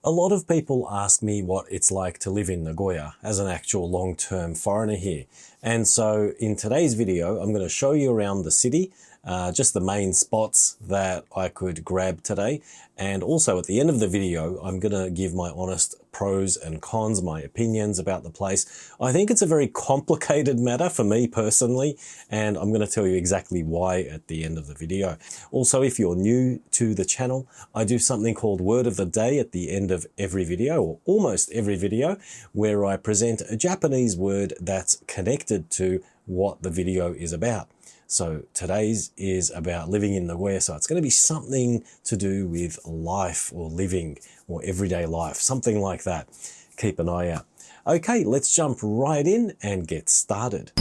A lot of people ask me what it's like to live in Nagoya as an actual long-term foreigner here. And so in today's video, I'm going to show you around the city, just the main spots that I could grab today. And also at the end of the video, I'm going to give my honest pros and cons, my opinions about the place. I think it's a very complicated matter for me personally, and I'm going to tell you exactly why at the end of the video. Also, if you're new to the channel, I do something called Word of the Day at the end of every video, or almost every video, where I present a Japanese word that's connected to what the video is about. So today's is about living in Nagoya, so it's going to be something to do with life or living or everyday life, something like that. Keep an eye out. Okay, let's jump right in and get started.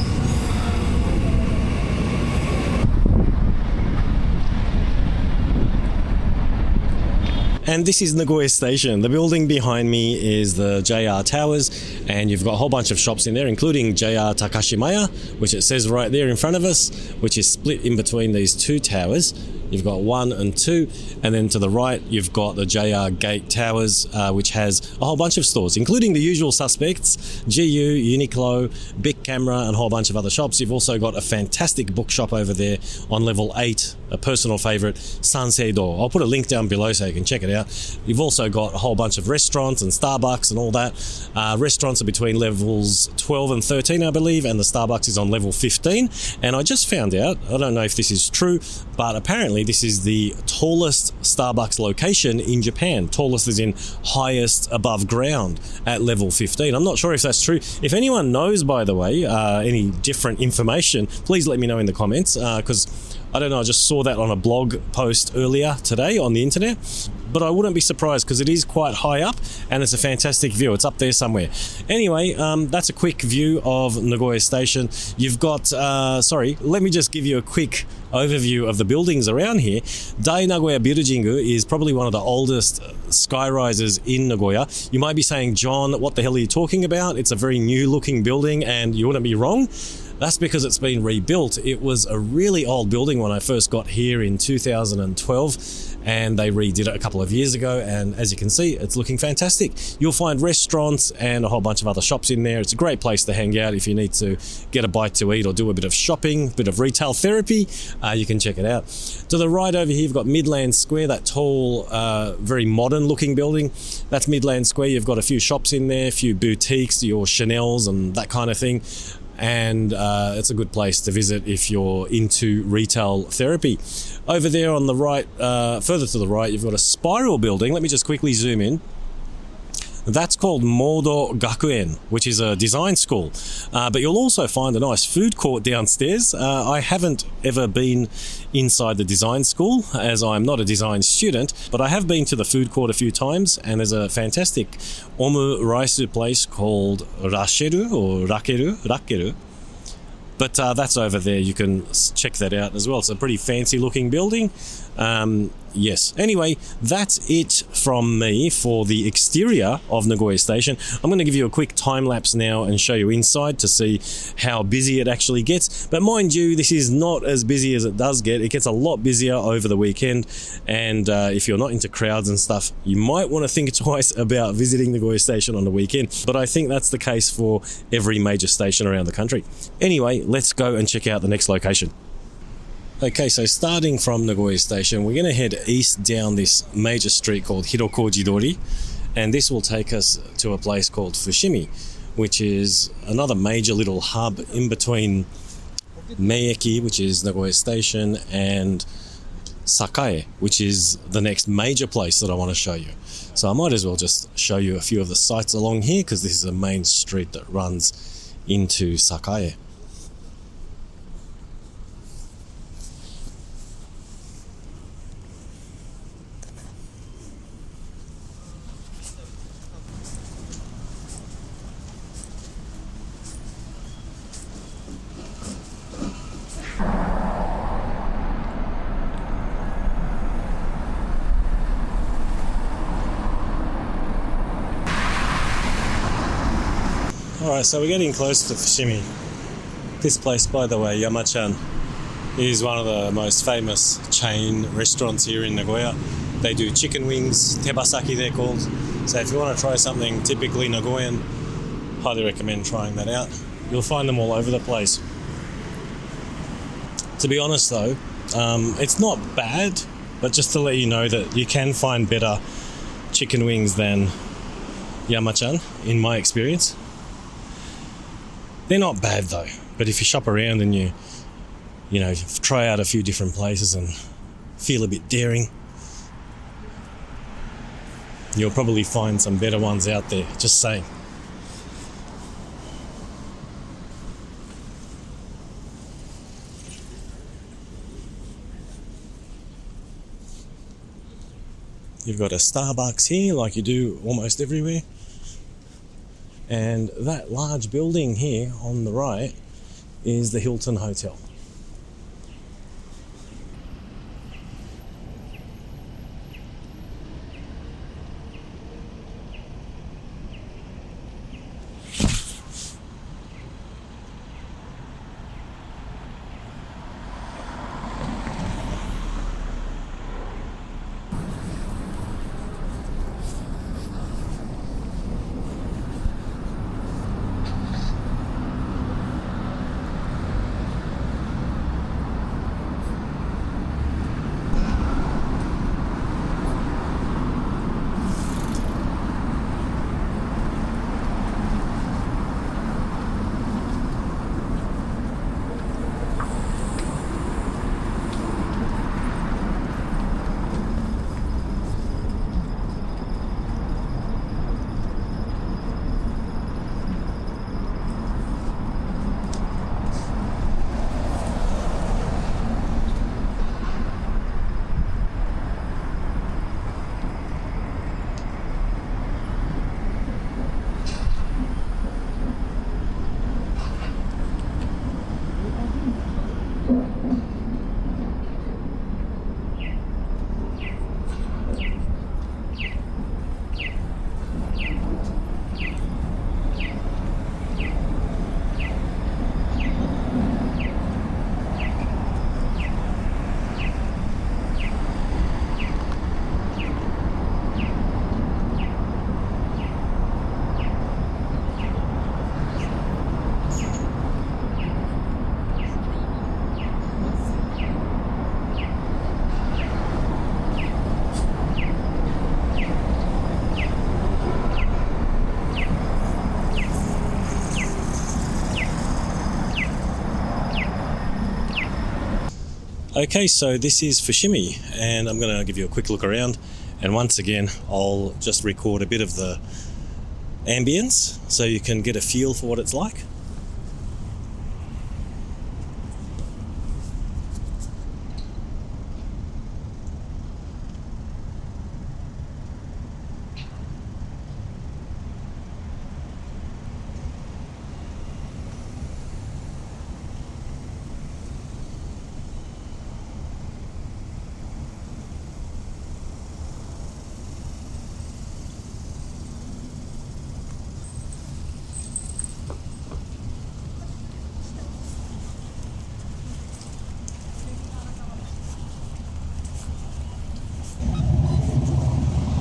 And this is Nagoya Station. The building behind me is the JR Towers, and you've got a whole bunch of shops in there, including JR Takashimaya, which it says right there in front of us, which is split in between these two towers. You've got 1 and 2, and then to the right you've got the JR Gate Towers, which has a whole bunch of stores, including the usual suspects, GU, Uniqlo, Big Camera, and a whole bunch of other shops. You've also got a fantastic bookshop over there on level 8, a personal favorite, Sanseido. I'll put a link down below so you can check it out. You've also got a whole bunch of restaurants and Starbucks and all that. Restaurants are between levels 12 and 13, I believe, and the Starbucks is on level 15. And I just found out, I don't know if this is true, but apparently this is the tallest Starbucks location in Japan. Tallest is in highest above ground at level 15. I'm not sure if that's true. If anyone knows, by the way, any different information, please let me know in the comments, because I don't know, I just saw that on a blog post earlier today on the internet, but I wouldn't be surprised because it is quite high up and it's a fantastic view. It's up there somewhere. Anyway, that's a quick view of Nagoya Station. You've got, let me just give you a quick overview of the buildings around here. Dai Nagoya Building is probably one of the oldest sky rises in Nagoya. You might be saying, John, what the hell are you talking about? It's a very new looking building, and you wouldn't be wrong. That's because it's been rebuilt. It was a really old building when I first got here in 2012, and they redid it a couple of years ago, and as you can see, it's looking fantastic. You'll find restaurants and a whole bunch of other shops in there. It's a great place to hang out if you need to get a bite to eat or do a bit of shopping, a bit of retail therapy. You can check it out. To the right over here, you've got Midland Square, that tall, very modern looking building. That's Midland Square. You've got a few shops in there, a few boutiques, your Chanel's and that kind of thing. And it's a good place to visit if you're into retail therapy. Over there on the right, further to the right, you've got a spiral building. Let me just quickly zoom in. That's called Modo Gakuen, which is a design school. But you'll also find a nice food court downstairs. I haven't ever been inside the design school, as I'm not a design student, but I have been to the food court a few times, and there's a fantastic omuraisu place called Rasheru or Rakeru. But that's over there. You can check that out as well. It's a pretty fancy looking building. Yes. Anyway, that's it from me for the exterior of Nagoya Station. I'm going to give you a quick time lapse now and show you inside to see how busy it actually gets. But mind you, this is not as busy as it does get. It gets a lot busier over the weekend. And if you're not into crowds and stuff, you might want to think twice about visiting Nagoya Station on the weekend. But I think that's the case for every major station around the country. Anyway, let's go and check out the next location. Okay, so starting from Nagoya Station, we're going to head east down this major street called Hirokojidori, and this will take us to a place called Fushimi, which is another major little hub in between Meiki, which is Nagoya Station, and Sakae, which is the next major place that I want to show you. So I might as well just show you a few of the sites along here, because this is a main street that runs into Sakae. Alright, so we're getting close to Fushimi. This place, by the way, Yamachan, is one of the most famous chain restaurants here in Nagoya. They do chicken wings, tebasaki they're called, So if you want to try something typically Nagoyan, highly recommend trying that out. You'll find them all over the place. To be honest though, it's not bad, but just to let you know that you can find better chicken wings than Yamachan, in my experience. They're not bad though, but if you shop around and you try out a few different places and feel a bit daring, you'll probably find some better ones out there, just saying. You've got a Starbucks here, like you do almost everywhere. And that large building here on the right is the Hilton Hotel. Okay, so this is Fushimi, and I'm going to give you a quick look around, and once again I'll just record a bit of the ambience so you can get a feel for what it's like.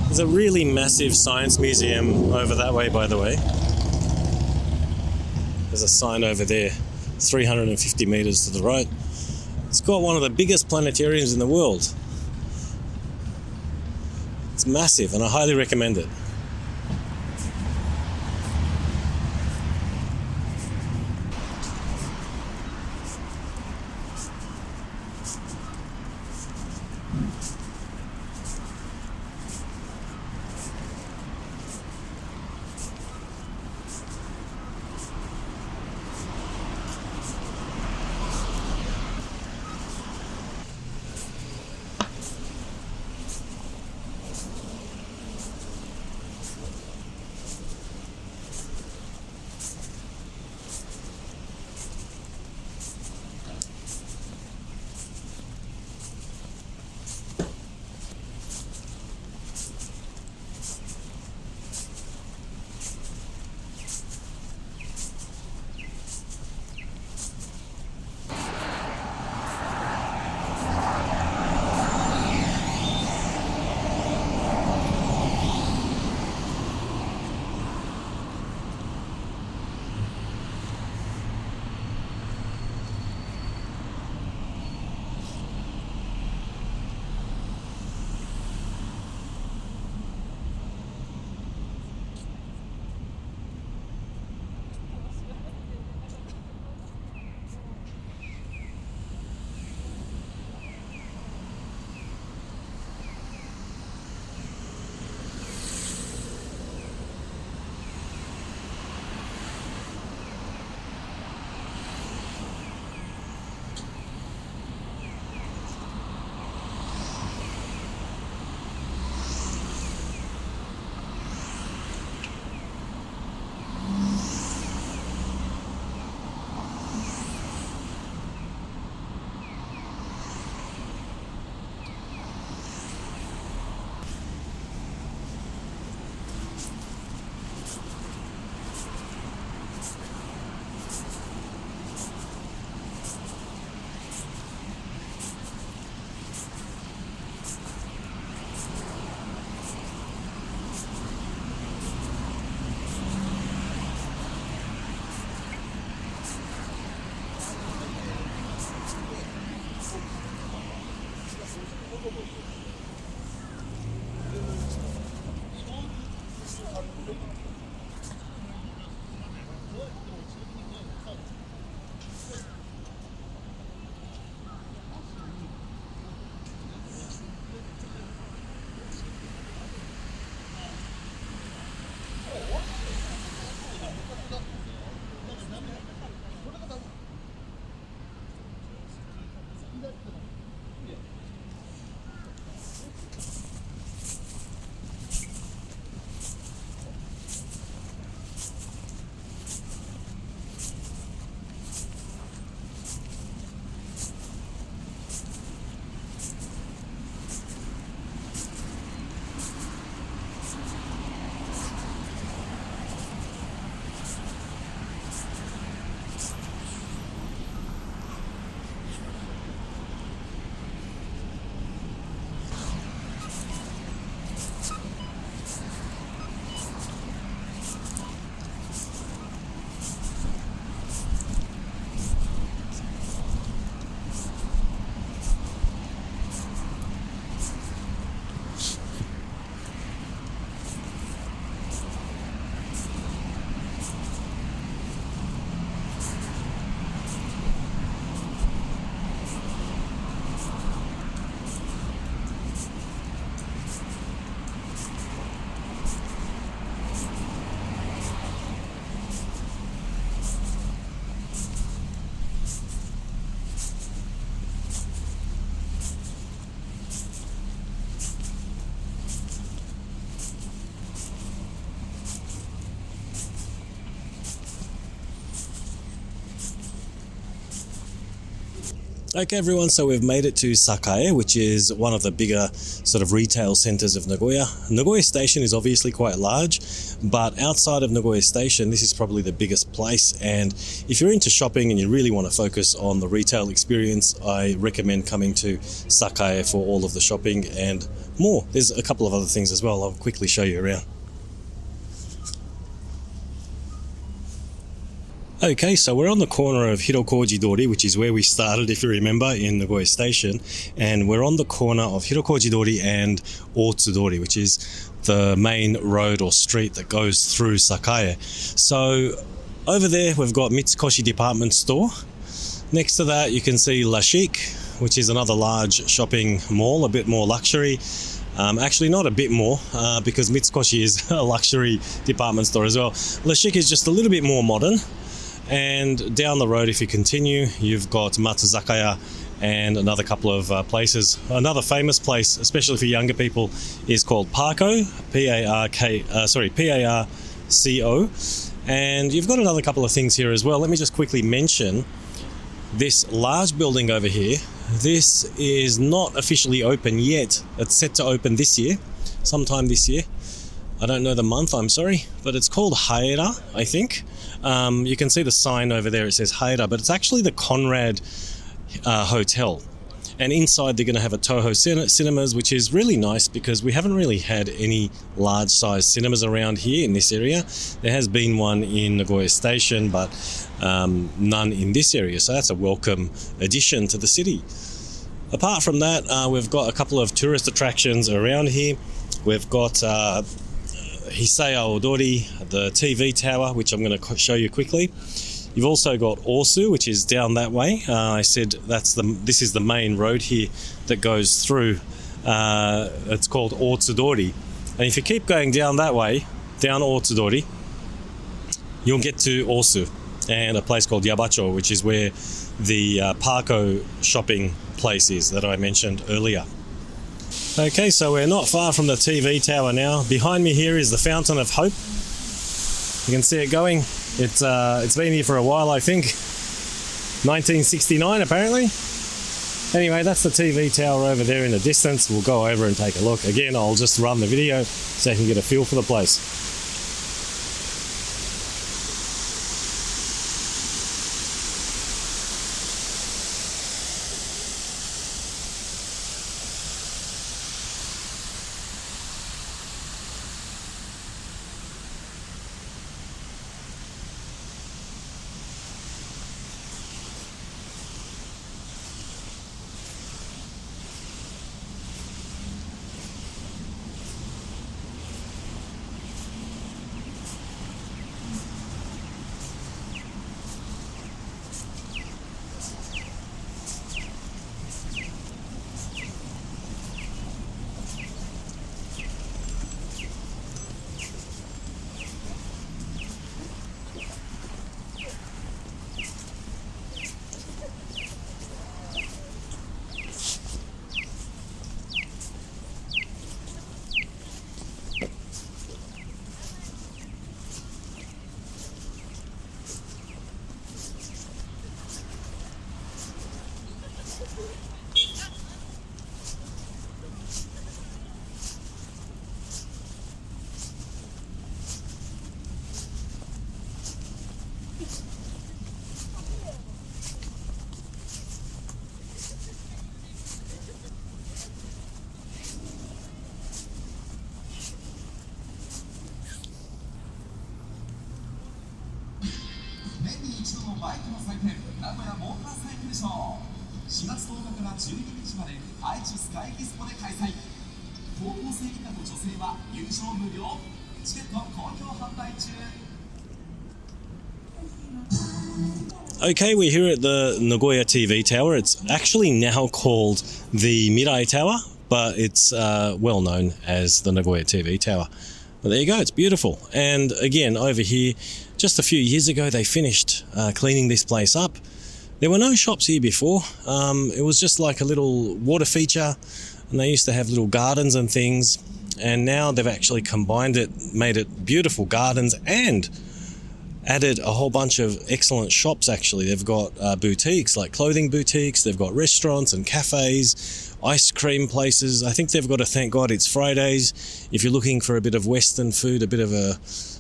There's a really massive science museum over that way, by the way. There's a sign over there, 350 meters to the right. It's got one of the biggest planetariums in the world. It's massive, and I highly recommend it. Okay everyone, so we've made it to Sakae, which is one of the bigger sort of retail centres of Nagoya. Nagoya Station is obviously quite large, but outside of Nagoya Station, this is probably the biggest place. And if you're into shopping and you really want to focus on the retail experience, I recommend coming to Sakae for all of the shopping and more. There's a couple of other things as well. I'll quickly show you around. Okay, so we're on the corner of Hirokoji-dori, which is where we started, if you remember, in Nagoya Station. And we're on the corner of Hirokoji-dori and Ōtsu-dori, which is the main road or street that goes through Sakae. So over there, we've got Mitsukoshi department store. Next to that, you can see La Chic, which is another large shopping mall, a bit more luxury. Actually, not a bit more, because Mitsukoshi is a luxury department store as well. La Chic is just a little bit more modern. And down the road, if you continue, you've got Matsuzakaya and another couple of places. Another famous place, especially for younger people, is called Parco, P-A-R-C-O. And you've got another couple of things here as well. Let me just quickly mention this large building over here. This is not officially open yet. It's set to open this year, sometime this year. I don't know the month, I'm sorry, but it's called Haera, I think. You can see the sign over there, it says Haera, but it's actually the Conrad Hotel. And inside they're going to have a Toho cinemas, which is really nice because we haven't really had any large-sized cinemas around here in this area. There has been one in Nagoya Station, but none in this area, so that's a welcome addition to the city. Apart from that, we've got a couple of tourist attractions around here. We've got Hisaya Odori, the TV tower, which I'm going to show you quickly. You've also got Ōsu, which is down that way. I said this is the main road here that goes through. It's called Ōtsudori. And if you keep going down that way, down Ōtsudori, you'll get to Ōsu and a place called Yabachō, which is where the Parco shopping place is that I mentioned earlier. Okay, so we're not far from the TV tower now. Behind me here is the Fountain of Hope. You can see it going. It's been here for a while, I think. 1969, apparently. Anyway, that's the TV tower over there in the distance. We'll go over and take a look. Again, I'll just run the video so you can get a feel for the place. Okay, we're here at the Nagoya TV tower. It's actually now called the Mirai Tower, but it's well known as the Nagoya TV tower. But there you go, it's beautiful. And again, over here, just a few years ago, they finished cleaning this place up. There were no shops here before. It was just like a little water feature, and they used to have little gardens and things. And now they've actually combined it, made it beautiful gardens and added a whole bunch of excellent shops actually. They've got boutiques, like clothing boutiques, they've got restaurants and cafes, ice cream places. I think they've got a Thank God It's Fridays if you're looking for a bit of Western food, a bit of a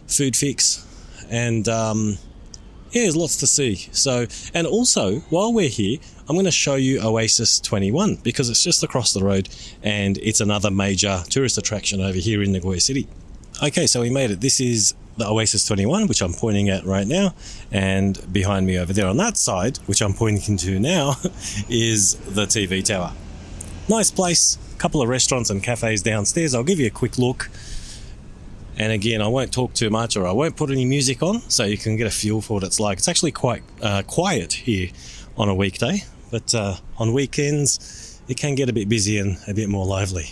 food fix. And yeah, there's lots to see. So, and also, while we're here, I'm going to show you Oasis 21 because it's just across the road and it's another major tourist attraction over here in Nagoya City. Okay, so we made it. This is the Oasis 21, which I'm pointing at right now, and behind me over there on that side, which I'm pointing to now, is the TV tower. Nice place, couple of restaurants and cafes downstairs. I'll give you a quick look. And again, I won't talk too much or I won't put any music on so you can get a feel for what it's like. It's actually quite quiet here on a weekday, but on weekends it can get a bit busy and a bit more lively.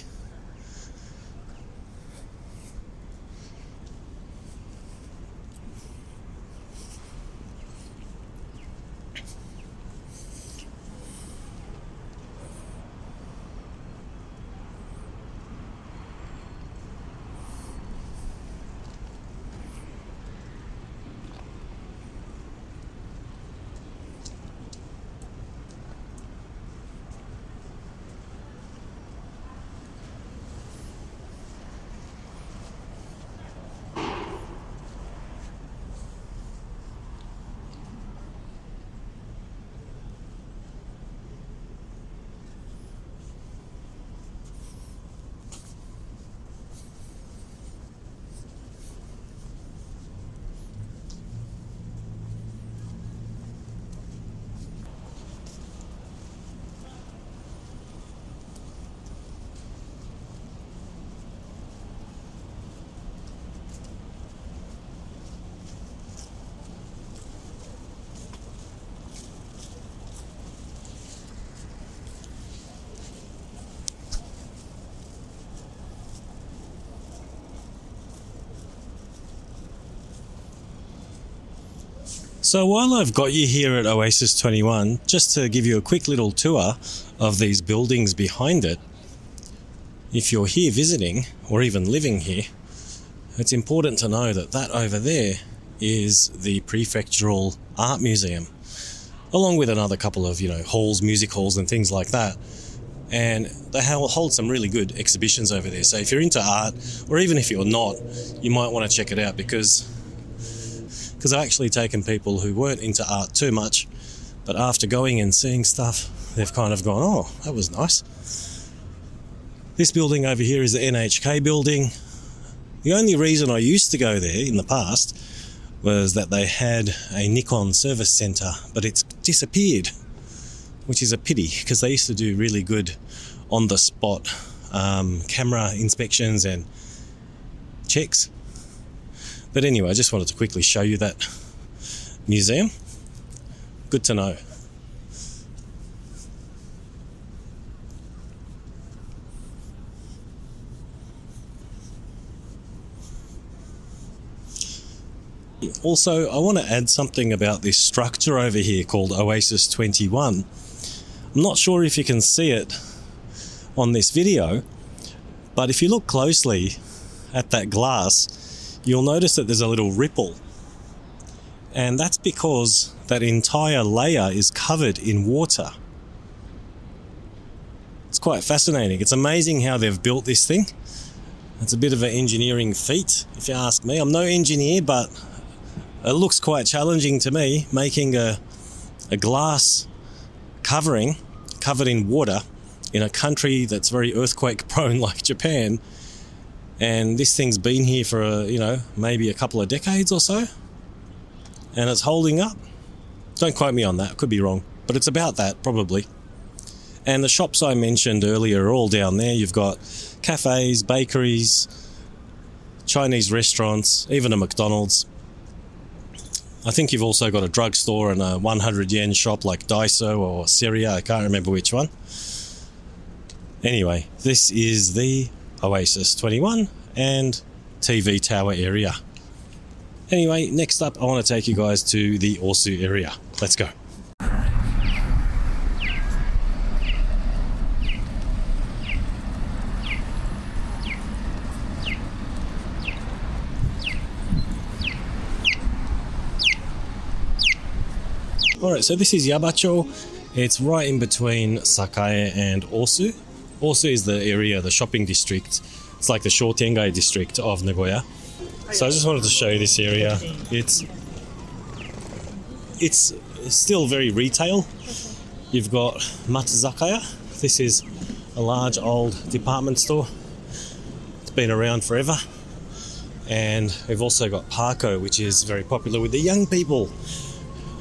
So while I've got you here at Oasis 21, just to give you a quick little tour of these buildings behind it, if you're here visiting or even living here, it's important to know that that over there is the Prefectural Art Museum, along with another couple of, halls, music halls and things like that. And they hold some really good exhibitions over there. So if you're into art, or even if you're not, you might want to check it out because I've actually taken people who weren't into art too much, but after going and seeing stuff, they've kind of gone, oh, that was nice. This building over here is the NHK building. The only reason I used to go there in the past was that they had a Nikon service centre, but it's disappeared, which is a pity because they used to do really good on-the-spot camera inspections and checks. But anyway, I just wanted to quickly show you that museum. Good to know. Also, I want to add something about this structure over here called Oasis 21. I'm not sure if you can see it on this video, but if you look closely at that glass, you'll notice that there's a little ripple. And that's because that entire layer is covered in water. It's quite fascinating. It's amazing how they've built this thing. It's a bit of an engineering feat, if you ask me. I'm no engineer, but it looks quite challenging to me, making a glass covering covered in water in a country that's very earthquake prone like Japan. And this thing's been here for, maybe a couple of decades or so. And it's holding up. Don't quote me on that, could be wrong. But it's about that, probably. And the shops I mentioned earlier are all down there. You've got cafes, bakeries, Chinese restaurants, even a McDonald's. I think you've also got a drugstore and a 100 yen shop like Daiso or Seria. I can't remember which one. Anyway, this is the Oasis 21 and TV tower area. Anyway, next up I want to take you guys to the Ōsu area. Let's go. Alright, so this is Yabachō. It's right in between Sakae and Ōsu. Ōsu is the area, the shopping district. It's like the Shotengai district of Nagoya. So I just wanted to show you this area. It's still very retail. You've got Matsuzakaya. This is a large old department store. It's been around forever. And we've also got Parko, which is very popular with the young people.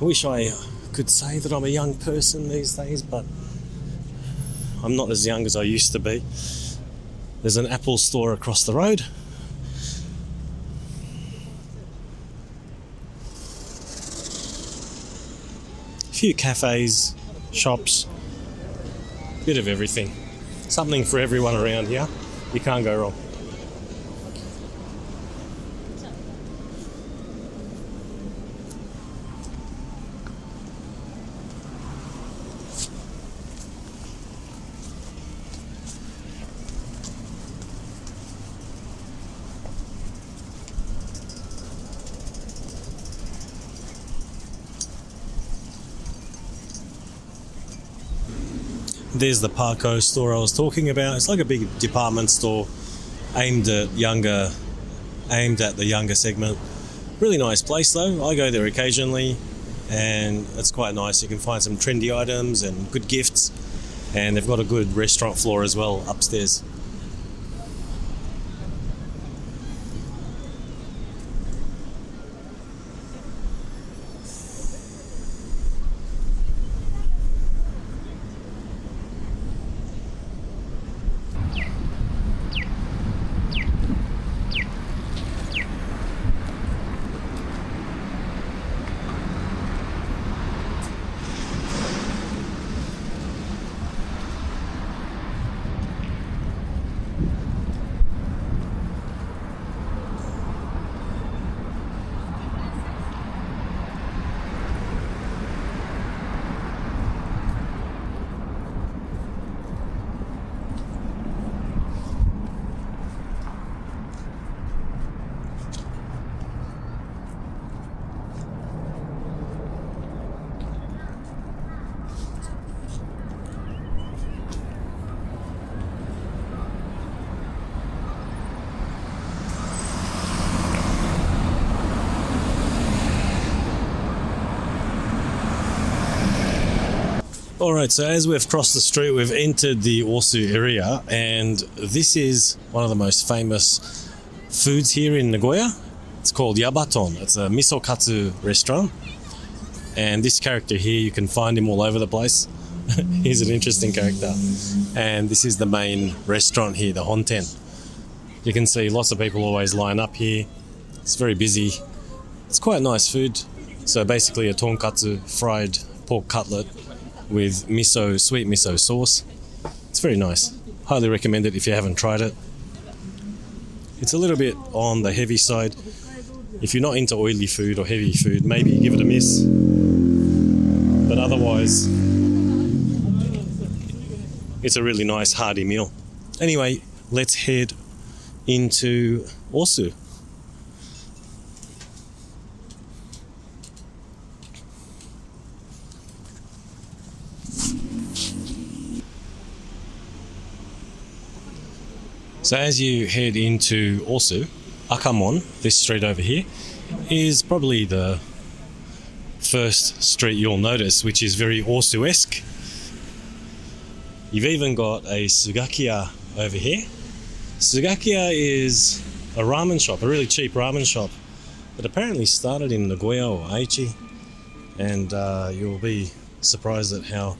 I wish I could say that I'm a young person these days, but I'm not as young as I used to be. There's an Apple store across the road. A few cafes, shops, bit of everything. Something for everyone around here. You can't go wrong. There's the Parko store I was talking about. It's like a big department store aimed at the younger segment. Really nice place though. I go there occasionally and it's quite nice. You can find some trendy items and good gifts, and they've got a good restaurant floor as well upstairs. Alright, so as we've crossed the street, we've entered the Ōsu area, and this is one of the most famous foods here in Nagoya. It's called Yabachō. It's a miso katsu restaurant, and this character here, you can find him all over the place. He's an interesting character. And this is the main restaurant here, the Honten. You can see lots of people always line up here. It's very busy. It's quite nice food. So basically a tonkatsu fried pork cutlet with miso, sweet miso sauce. It's very nice. Highly recommend it if you haven't tried it. It's a little bit on the heavy side. If you're not into oily food or heavy food, maybe give it a miss. But otherwise, it's a really nice hearty meal. Anyway, let's head into Ōsu. So as you head into Ōsu, Akamon, this street over here, is probably the first street you'll notice, which is very Ōsu-esque. You've even got a Sugakiya over here. Sugakiya is a ramen shop, a really cheap ramen shop, that apparently started in Nagoya or Aichi, and you'll be surprised at how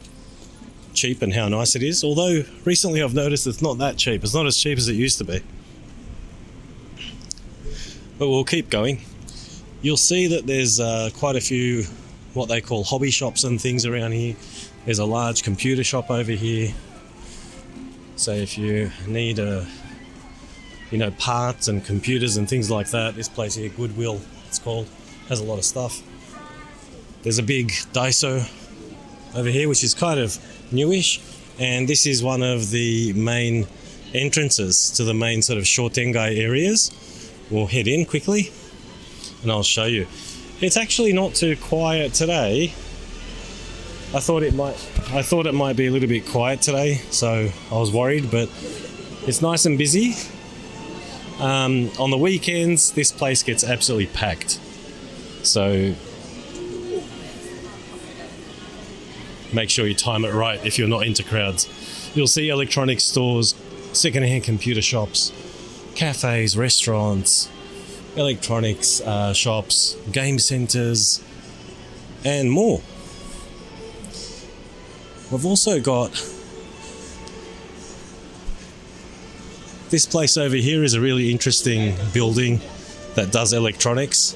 cheap and how nice it is. Although recently I've noticed it's not that cheap. It's not as cheap as it used to be. But we'll keep going. You'll see that there's quite a few what they call hobby shops and things around here. There's a large computer shop over here. So if you need parts and computers and things like that, this place here, Goodwill it's called, has a lot of stuff. There's a big Daiso over here, which is kind of newish, and this is one of the main entrances to the main sort of Shotengai areas. We'll head in quickly and I'll show you. It's actually not too quiet today. I thought it might be a little bit quiet today, so I was worried, but it's nice and busy. On the weekends, this place gets absolutely packed. So make sure you time it right if you're not into crowds. You'll see electronics stores, second-hand computer shops, cafes, restaurants, electronics shops, game centres, and more. We've also got this place over here is a really interesting building that does electronics,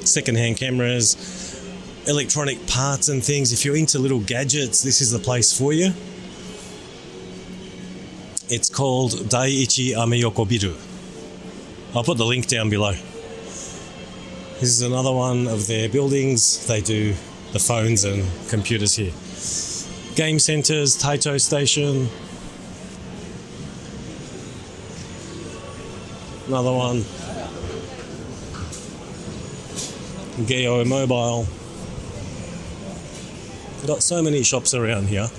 second-hand cameras, electronic parts and things. If you're into little gadgets, this is the place for you. It's called Daiichi Ameyoko Biru. I'll put the link down below. This is another one of their buildings. They do the phones and computers here. Game centres, Taito Station. Another one. Geo Mobile. We've got so many shops around here.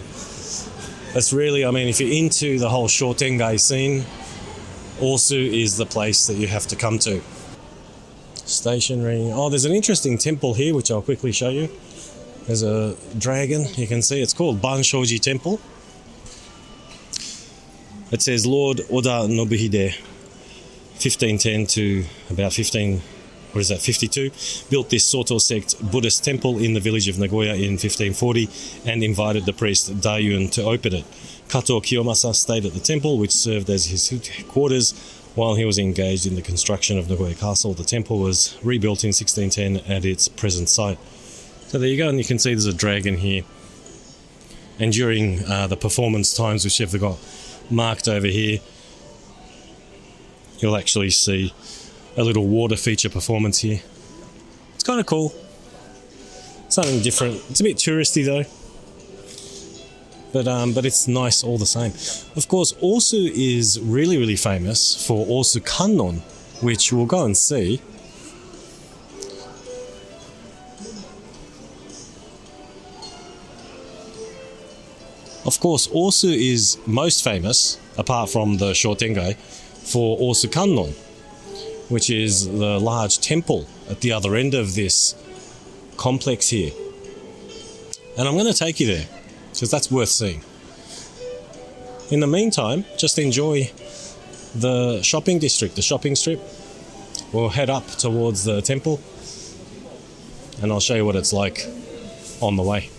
That's really, I mean, if you're into the whole Shotengai scene, Ōsu is the place that you have to come to. Stationery. Oh, there's an interesting temple here, which I'll quickly show you. There's a dragon, you can see. It's called Banshoji Temple. It says Lord Oda Nobuhide, 1510 to about 52, built this Soto sect Buddhist temple in the village of Nagoya in 1540 and invited the priest Dayun to open it. Kato Kiyomasa stayed at the temple, which served as his quarters while he was engaged in the construction of Nagoya Castle. The temple was rebuilt in 1610 at its present site. So there you go, and you can see there's a dragon here. And during the performance times, which they've got marked over here, you'll actually see a little water feature performance here. It's kind of cool. Something different. It's a bit touristy though. But it's nice all the same. Of course, Ōsu is really, really famous for Ōsu Kannon, which we'll go and see. Of course, Ōsu is most famous, apart from the Shotengai, for Ōsu Kannon, which is the large temple at the other end of this complex here. And I'm going to take you there, because that's worth seeing. In the meantime, just enjoy the shopping district, the shopping strip. We'll head up towards the temple, and I'll show you what it's like on the way.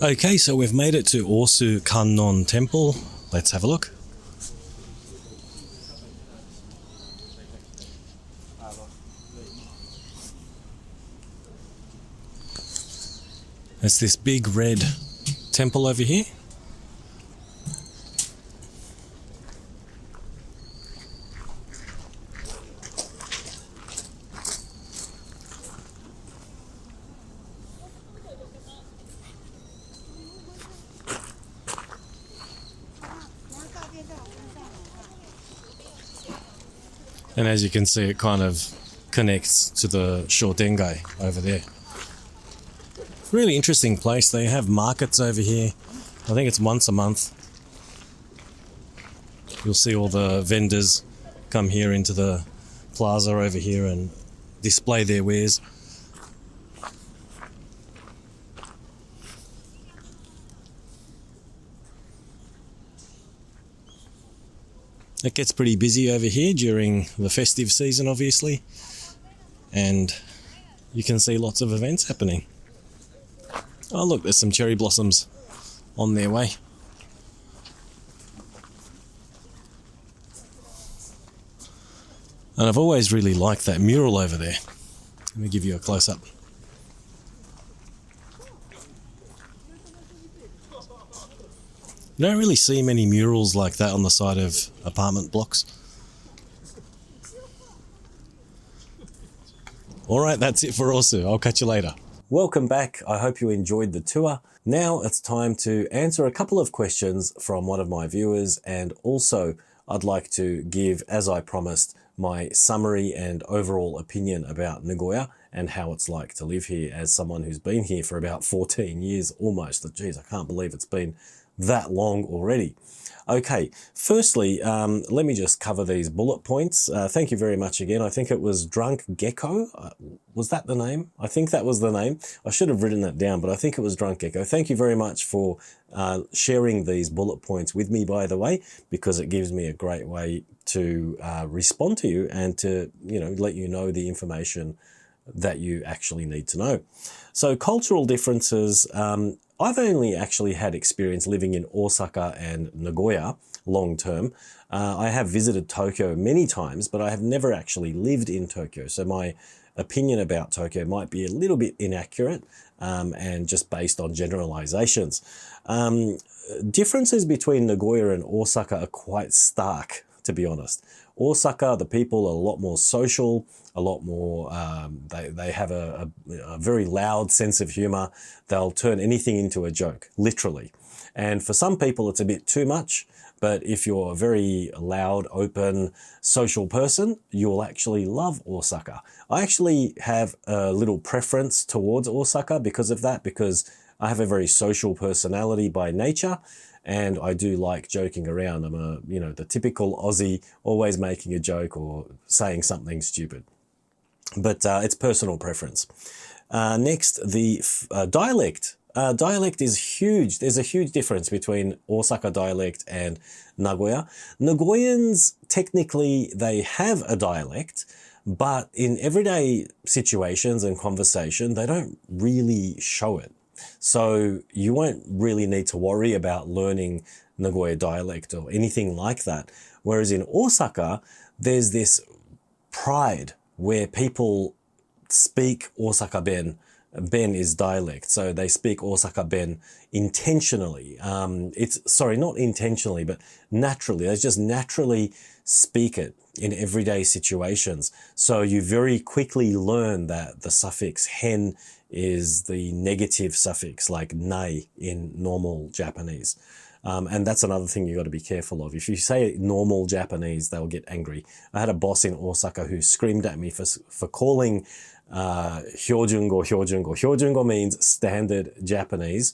Okay, so we've made it to Ōsu Kannon Temple. Let's have a look. It's this big red temple over here. And as you can see, it kind of connects to the Shotengai over there. Really interesting place. They have markets over here. I think it's once a month. You'll see all the vendors come here into the plaza over here and display their wares. It gets pretty busy over here during the festive season, obviously, and you can see lots of events happening. Oh look, there's some cherry blossoms on their way. And I've always really liked that mural over there. Let me give you a close-up. You don't really see many murals like that on the side of apartment blocks. Alright, that's it for Ōsu. I'll catch you later. Welcome back. I hope you enjoyed the tour. Now it's time to answer a couple of questions from one of my viewers, and also I'd like to give, as I promised, my summary and overall opinion about Nagoya and how it's like to live here as someone who's been here for about 14 years almost. Geez, I can't believe it's been that long already. Okay, firstly, let me just cover these bullet points. Thank you very much again. I think it was Drunk Gecko. Was that the name? I think that was the name. I should have written that down, but I think it was Drunk Gecko. Thank you very much for sharing these bullet points with me, by the way, because it gives me a great way to respond to you and to, let you know the information that you actually need to know. So cultural differences, I've only actually had experience living in Osaka and Nagoya long term. I have visited Tokyo many times, but I have never actually lived in Tokyo. So my opinion about Tokyo might be a little bit inaccurate and just based on generalizations. differences between Nagoya and Osaka are quite stark, to be honest. Osaka, the people are a lot more social, a lot more, they have a very loud sense of humor. They'll turn anything into a joke, literally. And for some people, it's a bit too much. But if you're a very loud, open, social person, you'll actually love Osaka. I actually have a little preference towards Osaka because of that, because I have a very social personality by nature, and I do like joking around. I'm the typical Aussie, always making a joke or saying something stupid. But it's personal preference. Next, the dialect. Dialect is huge. There's a huge difference between Osaka dialect and Nagoya. Nagoyans, technically, they have a dialect, but in everyday situations and conversation, they don't really show it. So you won't really need to worry about learning Nagoya dialect or anything like that. Whereas in Osaka, there's this pride where people speak Osaka Ben. Ben is dialect, so they speak Osaka Ben intentionally. Not intentionally, but naturally. They just naturally speak it in everyday situations. So you very quickly learn that the suffix hen is the negative suffix, like nai in normal Japanese. And that's another thing you got to be careful of. If you say normal Japanese, they'll get angry. I had a boss in Osaka who screamed at me for calling Hyojungo Hyojungo. Hyojungo means standard Japanese,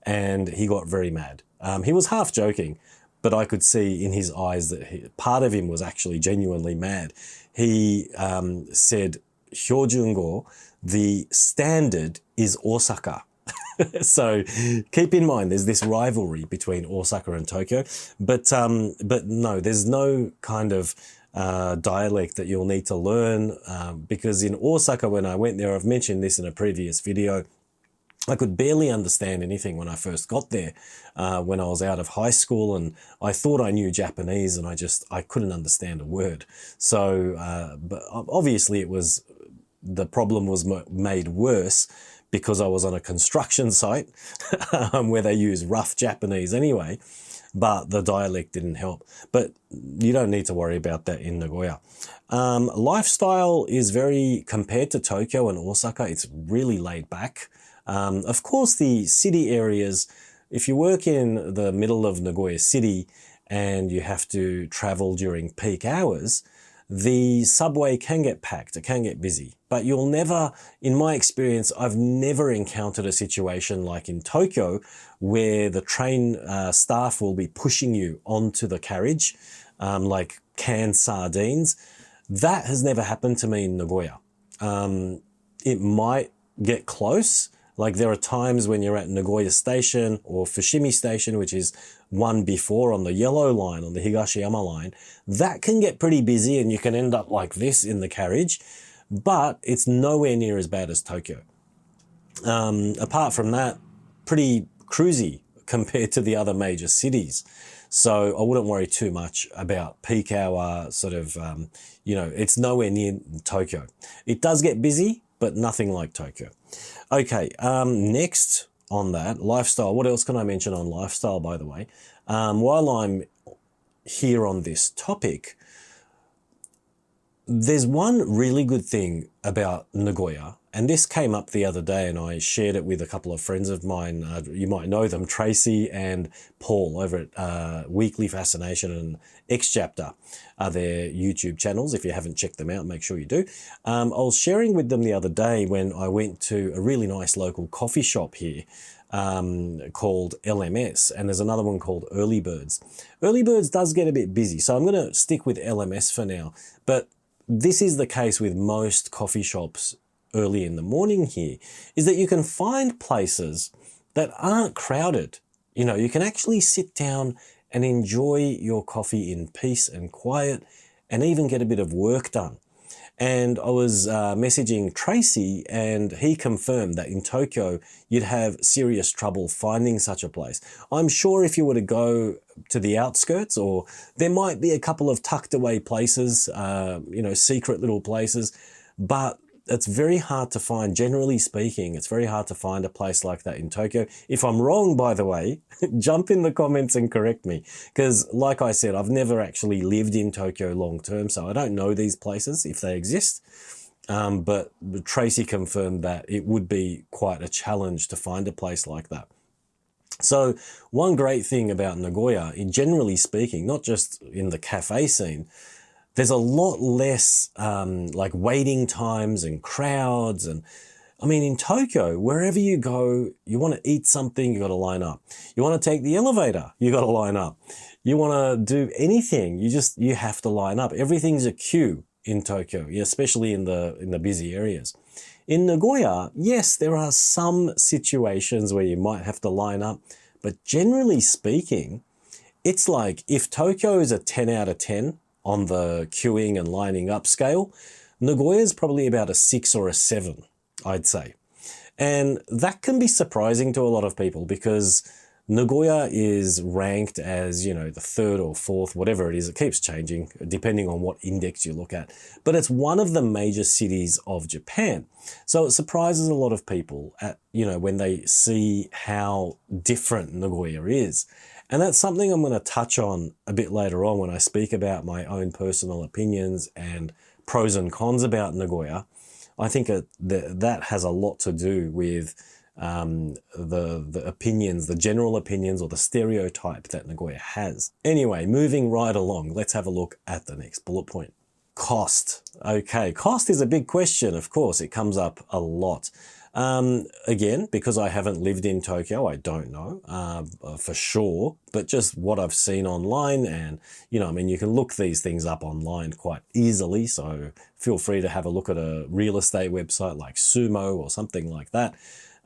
and he got very mad. He was half joking, but I could see in his eyes that part of him was actually genuinely mad. He said, Hyojungo, the standard is Osaka. So keep in mind, there's this rivalry between Osaka and Tokyo, but no, there's no kind of dialect that you'll need to learn, because in Osaka, when I went there, I've mentioned this in a previous video, I could barely understand anything when I first got there, when I was out of high school, and I thought I knew Japanese, and I couldn't understand a word. So, but obviously the problem was made worse because I was on a construction site where they use rough Japanese anyway, but the dialect didn't help. But you don't need to worry about that in Nagoya. Lifestyle is compared to Tokyo and Osaka, it's really laid back. Of course, the city areas, if you work in the middle of Nagoya City and you have to travel during peak hours, the subway can get packed, it can get busy. But you'll never, in my experience, I've never encountered a situation like in Tokyo where the train staff will be pushing you onto the carriage like canned sardines. That has never happened to me in Nagoya. It might get close. Like there are times when you're at Nagoya Station or Fushimi Station, which is one before on the yellow line, on the Higashiyama line, that can get pretty busy and you can end up like this in the carriage, but it's nowhere near as bad as Tokyo. Apart from that, pretty cruisy compared to the other major cities. So I wouldn't worry too much about peak hour sort of, it's nowhere near Tokyo. It does get busy, but nothing like Tokyo. Okay, next on that, lifestyle. What else can I mention on lifestyle, by the way? While I'm here on this topic, there's one really good thing about Nagoya, and this came up the other day and I shared it with a couple of friends of mine. You might know them, Tracy and Paul over at Weekly Fascination and X Chapter are their YouTube channels. If you haven't checked them out, make sure you do. I was sharing with them the other day when I went to a really nice local coffee shop here called LMS, and there's another one called Early Birds. Early Birds does get a bit busy, so I'm going to stick with LMS for now, but this is the case with most coffee shops early in the morning here, is that you can find places that aren't crowded. You can actually sit down and enjoy your coffee in peace and quiet and even get a bit of work done. And I was messaging Tracy and he confirmed that in Tokyo, you'd have serious trouble finding such a place. I'm sure if you were to go to the outskirts, or there might be a couple of tucked away places, secret little places, but it's very hard to find, generally speaking, it's very hard to find a place like that in Tokyo. If I'm wrong, by the way, jump in the comments and correct me. Because like I said, I've never actually lived in Tokyo long term, so I don't know these places if they exist. But Tracy confirmed that it would be quite a challenge to find a place like that. So one great thing about Nagoya, generally speaking, not just in the cafe scene, there's a lot less like waiting times and crowds. And I mean, in Tokyo, wherever you go, you want to eat something, you got to line up. You want to take the elevator, you got to line up. You want to do anything, you have to line up. Everything's a queue in Tokyo, especially in the busy areas. In Nagoya, yes, there are some situations where you might have to line up, but generally speaking, it's like if Tokyo is a 10 out of 10 on the queuing and lining up scale, Nagoya is probably about a 6 or a 7, I'd say. And that can be surprising to a lot of people because Nagoya is ranked as, the third or fourth, whatever it is. It keeps changing depending on what index you look at. But it's one of the major cities of Japan. So it surprises a lot of people when they see how different Nagoya is. And that's something I'm going to touch on a bit later on when I speak about my own personal opinions and pros and cons about Nagoya. I think that has a lot to do with the opinions, the general opinions or the stereotype that Nagoya has. Anyway, moving right along, let's have a look at the next bullet point. Cost. Okay, cost is a big question, of course. It comes up a lot. Again, because I haven't lived in Tokyo, I don't know for sure, but just what I've seen online and, you can look these things up online quite easily. So feel free to have a look at a real estate website like Sumo or something like that.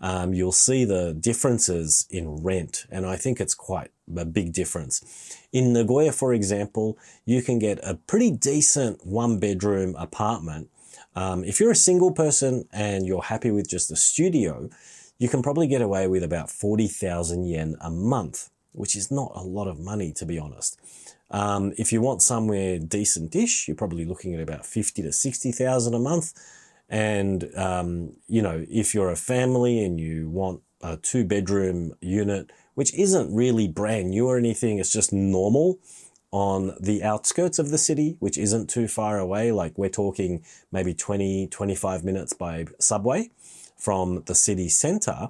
You'll see the differences in rent, and I think it's quite a big difference. In Nagoya, for example, you can get a pretty decent one-bedroom apartment. If you're a single person and you're happy with just a studio, you can probably get away with about 40,000 yen a month, which is not a lot of money, to be honest. If you want somewhere decent-ish, you're probably looking at about 50 to 60,000 a month. And, if you're a family and you want a 2-bedroom unit, which isn't really brand new or anything, it's just normal on the outskirts of the city, which isn't too far away. Like we're talking maybe 20, 25 minutes by subway from the city center.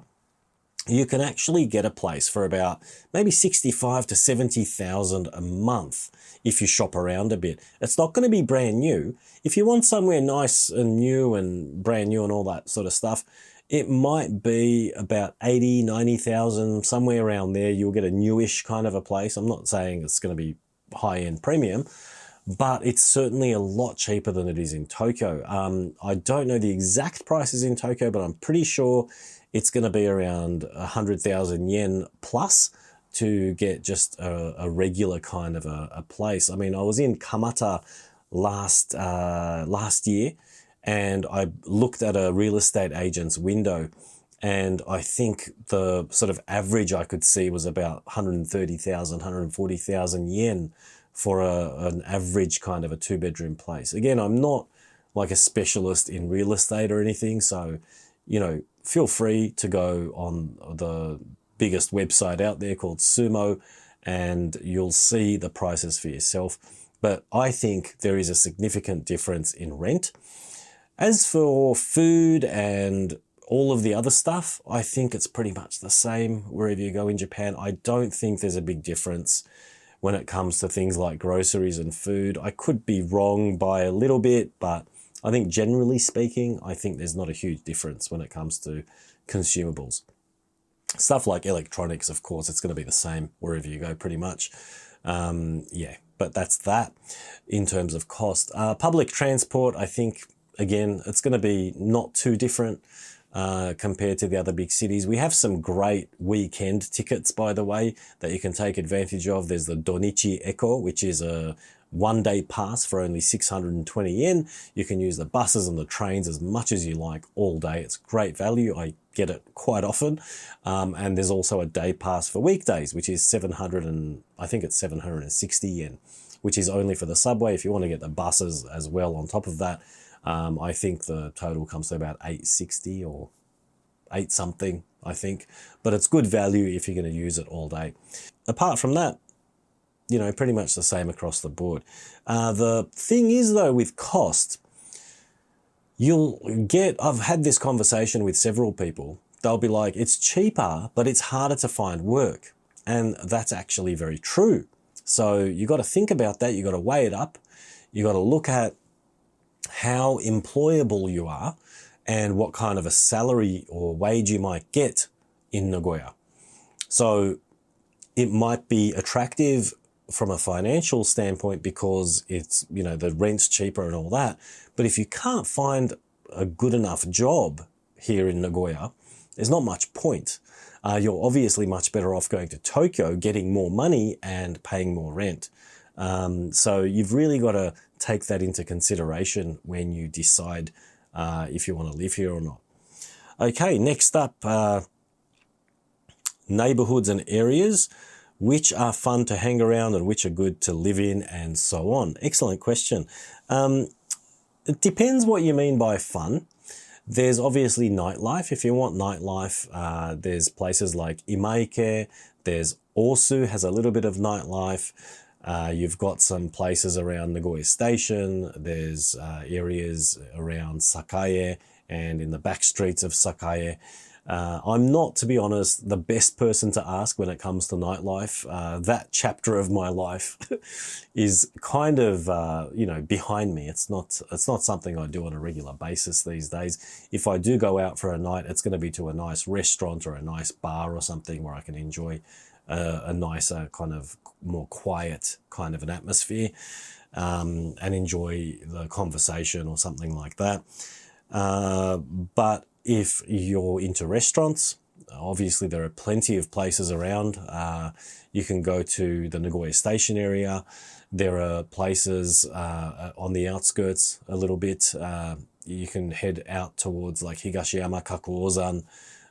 You can actually get a place for about maybe 65 to 70,000 a month if you shop around a bit. It's not going to be brand new. If you want somewhere nice and new and brand new and all that sort of stuff, it might be about 80, 90,000, somewhere around there. You'll get a newish kind of a place. I'm not saying it's going to be high-end premium, but it's certainly a lot cheaper than it is in Tokyo. I don't know the exact prices in Tokyo, but I'm pretty sure it's going to be around 100,000 yen plus to get just a regular kind of a place. I mean, I was in Kamata last year, and I looked at a real estate agent's window, and I think the sort of average I could see was about 130,000, 140,000 yen for an average kind of a 2-bedroom place. Again, I'm not like a specialist in real estate or anything, so, feel free to go on the biggest website out there called Sumo, and you'll see the prices for yourself. But I think there is a significant difference in rent. As for food and all of the other stuff, I think it's pretty much the same wherever you go in Japan. I don't think there's a big difference when it comes to things like groceries and food. I could be wrong by a little bit, but I think generally speaking, I think there's not a huge difference when it comes to consumables. Stuff like electronics, of course, it's going to be the same wherever you go pretty much. But that's that in terms of cost. Public transport, I think, again, it's going to be not too different compared to the other big cities. We have some great weekend tickets, by the way, that you can take advantage of. There's the Donichi Echo, which is a one-day pass for only 620 yen. You can use the buses and the trains as much as you like all day. It's great value. I get it quite often. And there's also a day pass for weekdays, which is 760 yen, which is only for the subway. If you want to get the buses as well on top of that, I think the total comes to about 860 or 8 something, I think. But it's good value if you're going to use it all day. Apart from that, pretty much the same across the board. The thing is, though, with cost, I've had this conversation with several people. They'll be like, it's cheaper, but it's harder to find work. And that's actually very true. So you got to think about that. You got to weigh it up. You got to look at how employable you are and what kind of a salary or wage you might get in Nagoya. So it might be attractive from a financial standpoint because it's, the rent's cheaper and all that. But if you can't find a good enough job here in Nagoya, there's not much point. You're obviously much better off going to Tokyo, getting more money and paying more rent. So you've really got to take that into consideration when you decide if you want to live here or not. Okay, next up, neighborhoods and areas. Which are fun to hang around and which are good to live in and so on? Excellent question. It depends what you mean by fun. There's obviously nightlife. If you want nightlife, there's places like Imaike. There's Ōsu has a little bit of nightlife. You've got some places around Nagoya Station. There's areas around Sakae and in the back streets of Sakae. I'm not, to be honest, the best person to ask when it comes to nightlife. That chapter of my life is kind of, behind me. It's not something I do on a regular basis these days. If I do go out for a night, it's going to be to a nice restaurant or a nice bar or something where I can enjoy a nicer kind of more quiet kind of an atmosphere and enjoy the conversation or something like that. But if you're into restaurants, obviously there are plenty of places around. You can go to the Nagoya Station area. There are places on the outskirts a little bit. You can head out towards like Higashiyama, Kakuozan.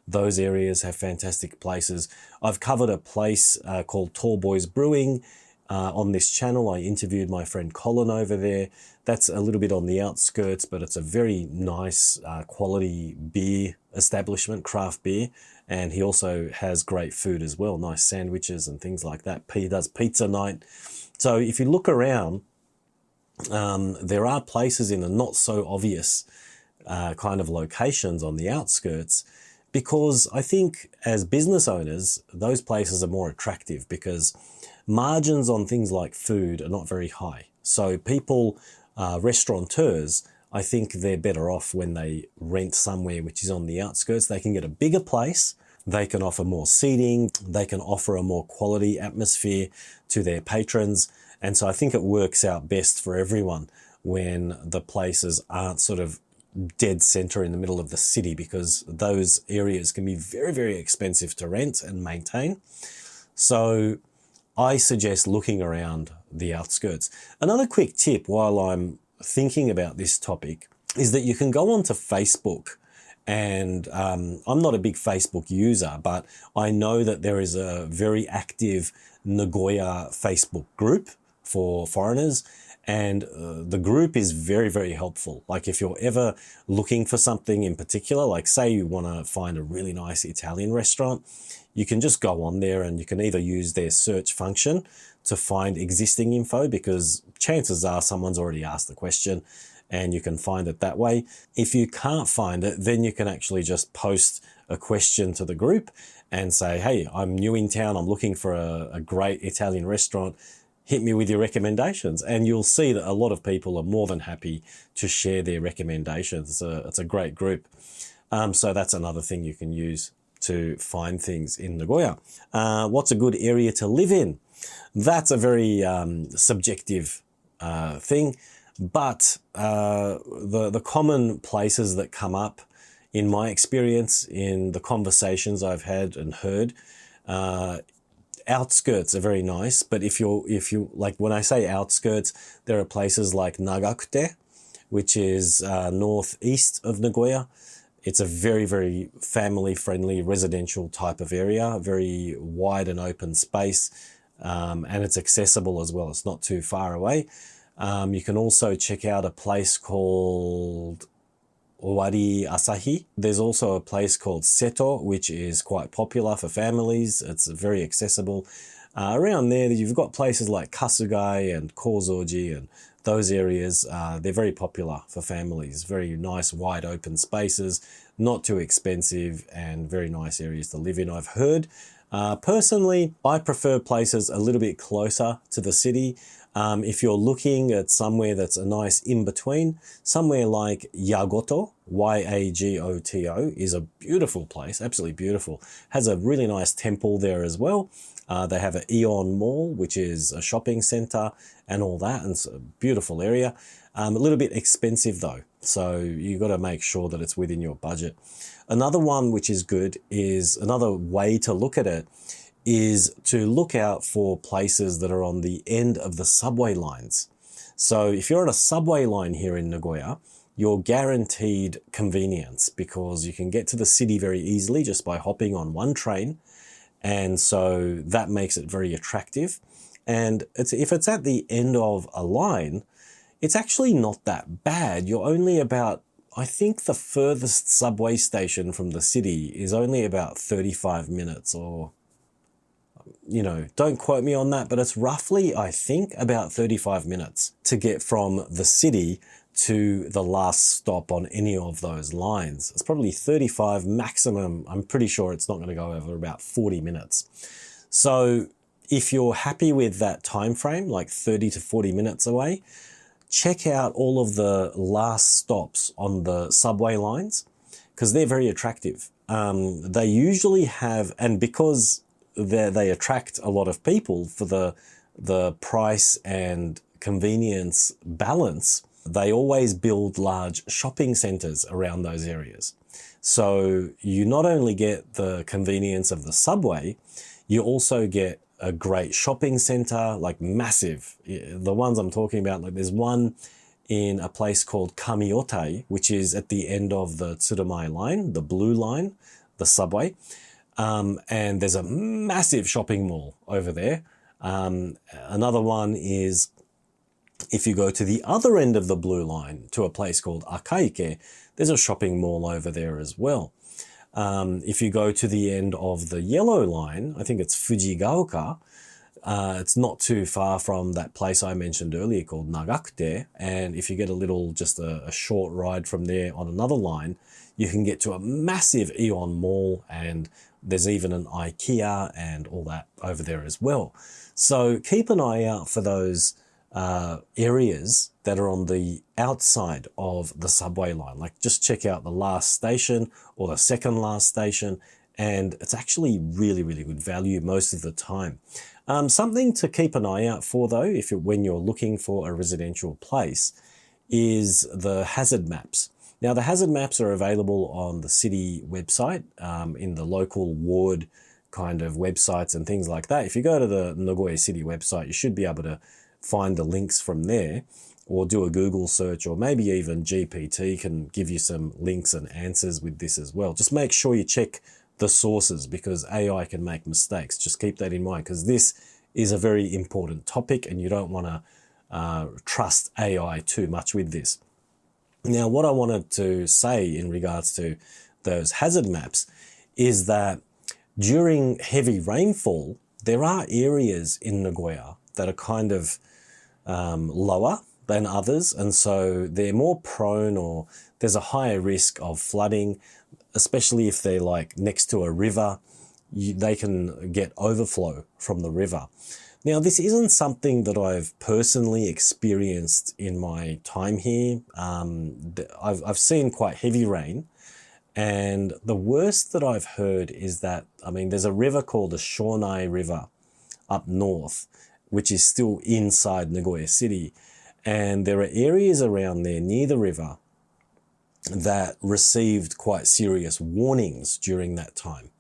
Those areas have fantastic places. I've covered a place called Tall Boys Brewing on this channel. I interviewed my friend Colin over there. That's a little bit on the outskirts, but it's a very nice quality beer establishment, craft beer. And he also has great food as well, nice sandwiches and things like that. He does pizza night. So if you look around, there are places in the not so obvious kind of locations on the outskirts, because I think as business owners, those places are more attractive because margins on things like food are not very high. So people, restaurateurs, I think they're better off when they rent somewhere which is on the outskirts. They can get a bigger place. They can offer more seating. They can offer a more quality atmosphere to their patrons. And so I think it works out best for everyone when the places aren't sort of dead center in the middle of the city, because those areas can be very, very expensive to rent and maintain. So I suggest looking around the outskirts. Another quick tip while I'm thinking about this topic is that you can go onto Facebook, and I'm not a big Facebook user, but I know that there is a very active Nagoya Facebook group for foreigners, and the group is very, very helpful. Like if you're ever looking for something in particular, like say you want to find a really nice Italian restaurant, you can just go on there and you can either use their search function to find existing info, because chances are someone's already asked the question and you can find it that way. If you can't find it, then you can actually just post a question to the group and say, hey, I'm new in town, I'm looking for a great Italian restaurant, hit me with your recommendations. And you'll see that a lot of people are more than happy to share their recommendations. It's a great group. So that's another thing you can use to find things in Nagoya. What's a good area to live in? That's a very subjective thing, but the common places that come up in my experience, in the conversations I've had and heard, outskirts are very nice. But if you like, when I say outskirts, there are places like Nagakute, which is northeast of Nagoya. It's a very, very family-friendly residential type of area, very wide and open space, and it's accessible as well. It's not too far away. You can also check out a place called Owari Asahi. There's also a place called Seto, which is quite popular for families. It's very accessible. Around there, you've got places like Kasugai and Kozoji, and those areas, they're very popular for families. Very nice, wide open spaces, not too expensive, and very nice areas to live in, I've heard. Personally, I prefer places a little bit closer to the city. If you're looking at somewhere that's a nice in-between, somewhere like Yagoto, Yagoto, is a beautiful place, absolutely beautiful. Has a really nice temple there as well. They have an Aeon Mall, which is a shopping center and all that, and it's a beautiful area. A little bit expensive though, so you've got to make sure that it's within your budget. Another one which is good is, another way to look at it is to look out for places that are on the end of the subway lines. So if you're on a subway line here in Nagoya, you're guaranteed convenience because you can get to the city very easily just by hopping on one train. And so that makes it very attractive. And if it's at the end of a line, it's actually not that bad. You're only about, I think the furthest subway station from the city is only about 35 minutes, or, you know, don't quote me on that, but it's roughly, I think, about 35 minutes to get from the city to the last stop on any of those lines. It's probably 35 maximum. I'm pretty sure it's not going to go over about 40 minutes. So if you're happy with that time frame, like 30 to 40 minutes away, check out all of the last stops on the subway lines because they're very attractive. They usually have, and because they attract a lot of people for the price and convenience balance, they always build large shopping centers around those areas. So you not only get the convenience of the subway, you also get a great shopping center, like massive. The ones I'm talking about, like there's one in a place called Kamiotai, which is at the end of the Tsurumai line, the blue line, the subway. And there's a massive shopping mall over there. Another one is, if you go to the other end of the blue line to a place called Akaike, there's a shopping mall over there as well. If you go to the end of the yellow line, I think it's Fujigaoka, it's not too far from that place I mentioned earlier called Nagakute. And if you get a little, just a short ride from there on another line, you can get to a massive Aeon Mall, and there's even an IKEA and all that over there as well. So keep an eye out for those areas that are on the outside of the subway line. Like just check out the last station or the second last station, and it's actually really, really good value most of the time. Something to keep an eye out for though, when you're looking for a residential place, is the hazard maps. Now the hazard maps are available on the city website, in the local ward kind of websites and things like that. If you go to the Nagoya City website, you should be able to find the links from there, or do a Google search, or maybe even GPT can give you some links and answers with this as well. Just make sure you check the sources because AI can make mistakes. Just keep that in mind because this is a very important topic and you don't want to trust AI too much with this. Now, what I wanted to say in regards to those hazard maps is that during heavy rainfall, there are areas in Nagoya that are kind of lower than others, and so they're more prone, or there's a higher risk of flooding, especially if they're like next to a river. They can get overflow from the river. Now, this isn't something that I've personally experienced in my time here. I've seen quite heavy rain, and the worst that I've heard is that, I mean, there's a river called the Shonai River up north, which is still inside Nagoya City. And there are areas around there near the river that received quite serious warnings during that time.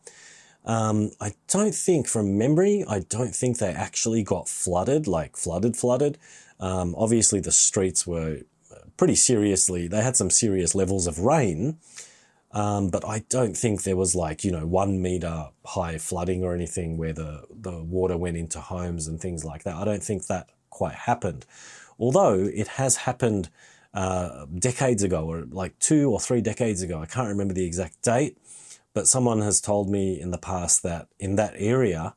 I don't think, from memory, I don't think they actually got flooded, like flooded. Obviously the streets were pretty seriously, they had some serious levels of rain, but I don't think there was like, 1 meter high flooding or anything where the water went into homes and things like that. I don't think that quite happened. Although it has happened decades ago, or like 2 or 3 decades ago. I can't remember the exact date, but someone has told me in the past that in that area,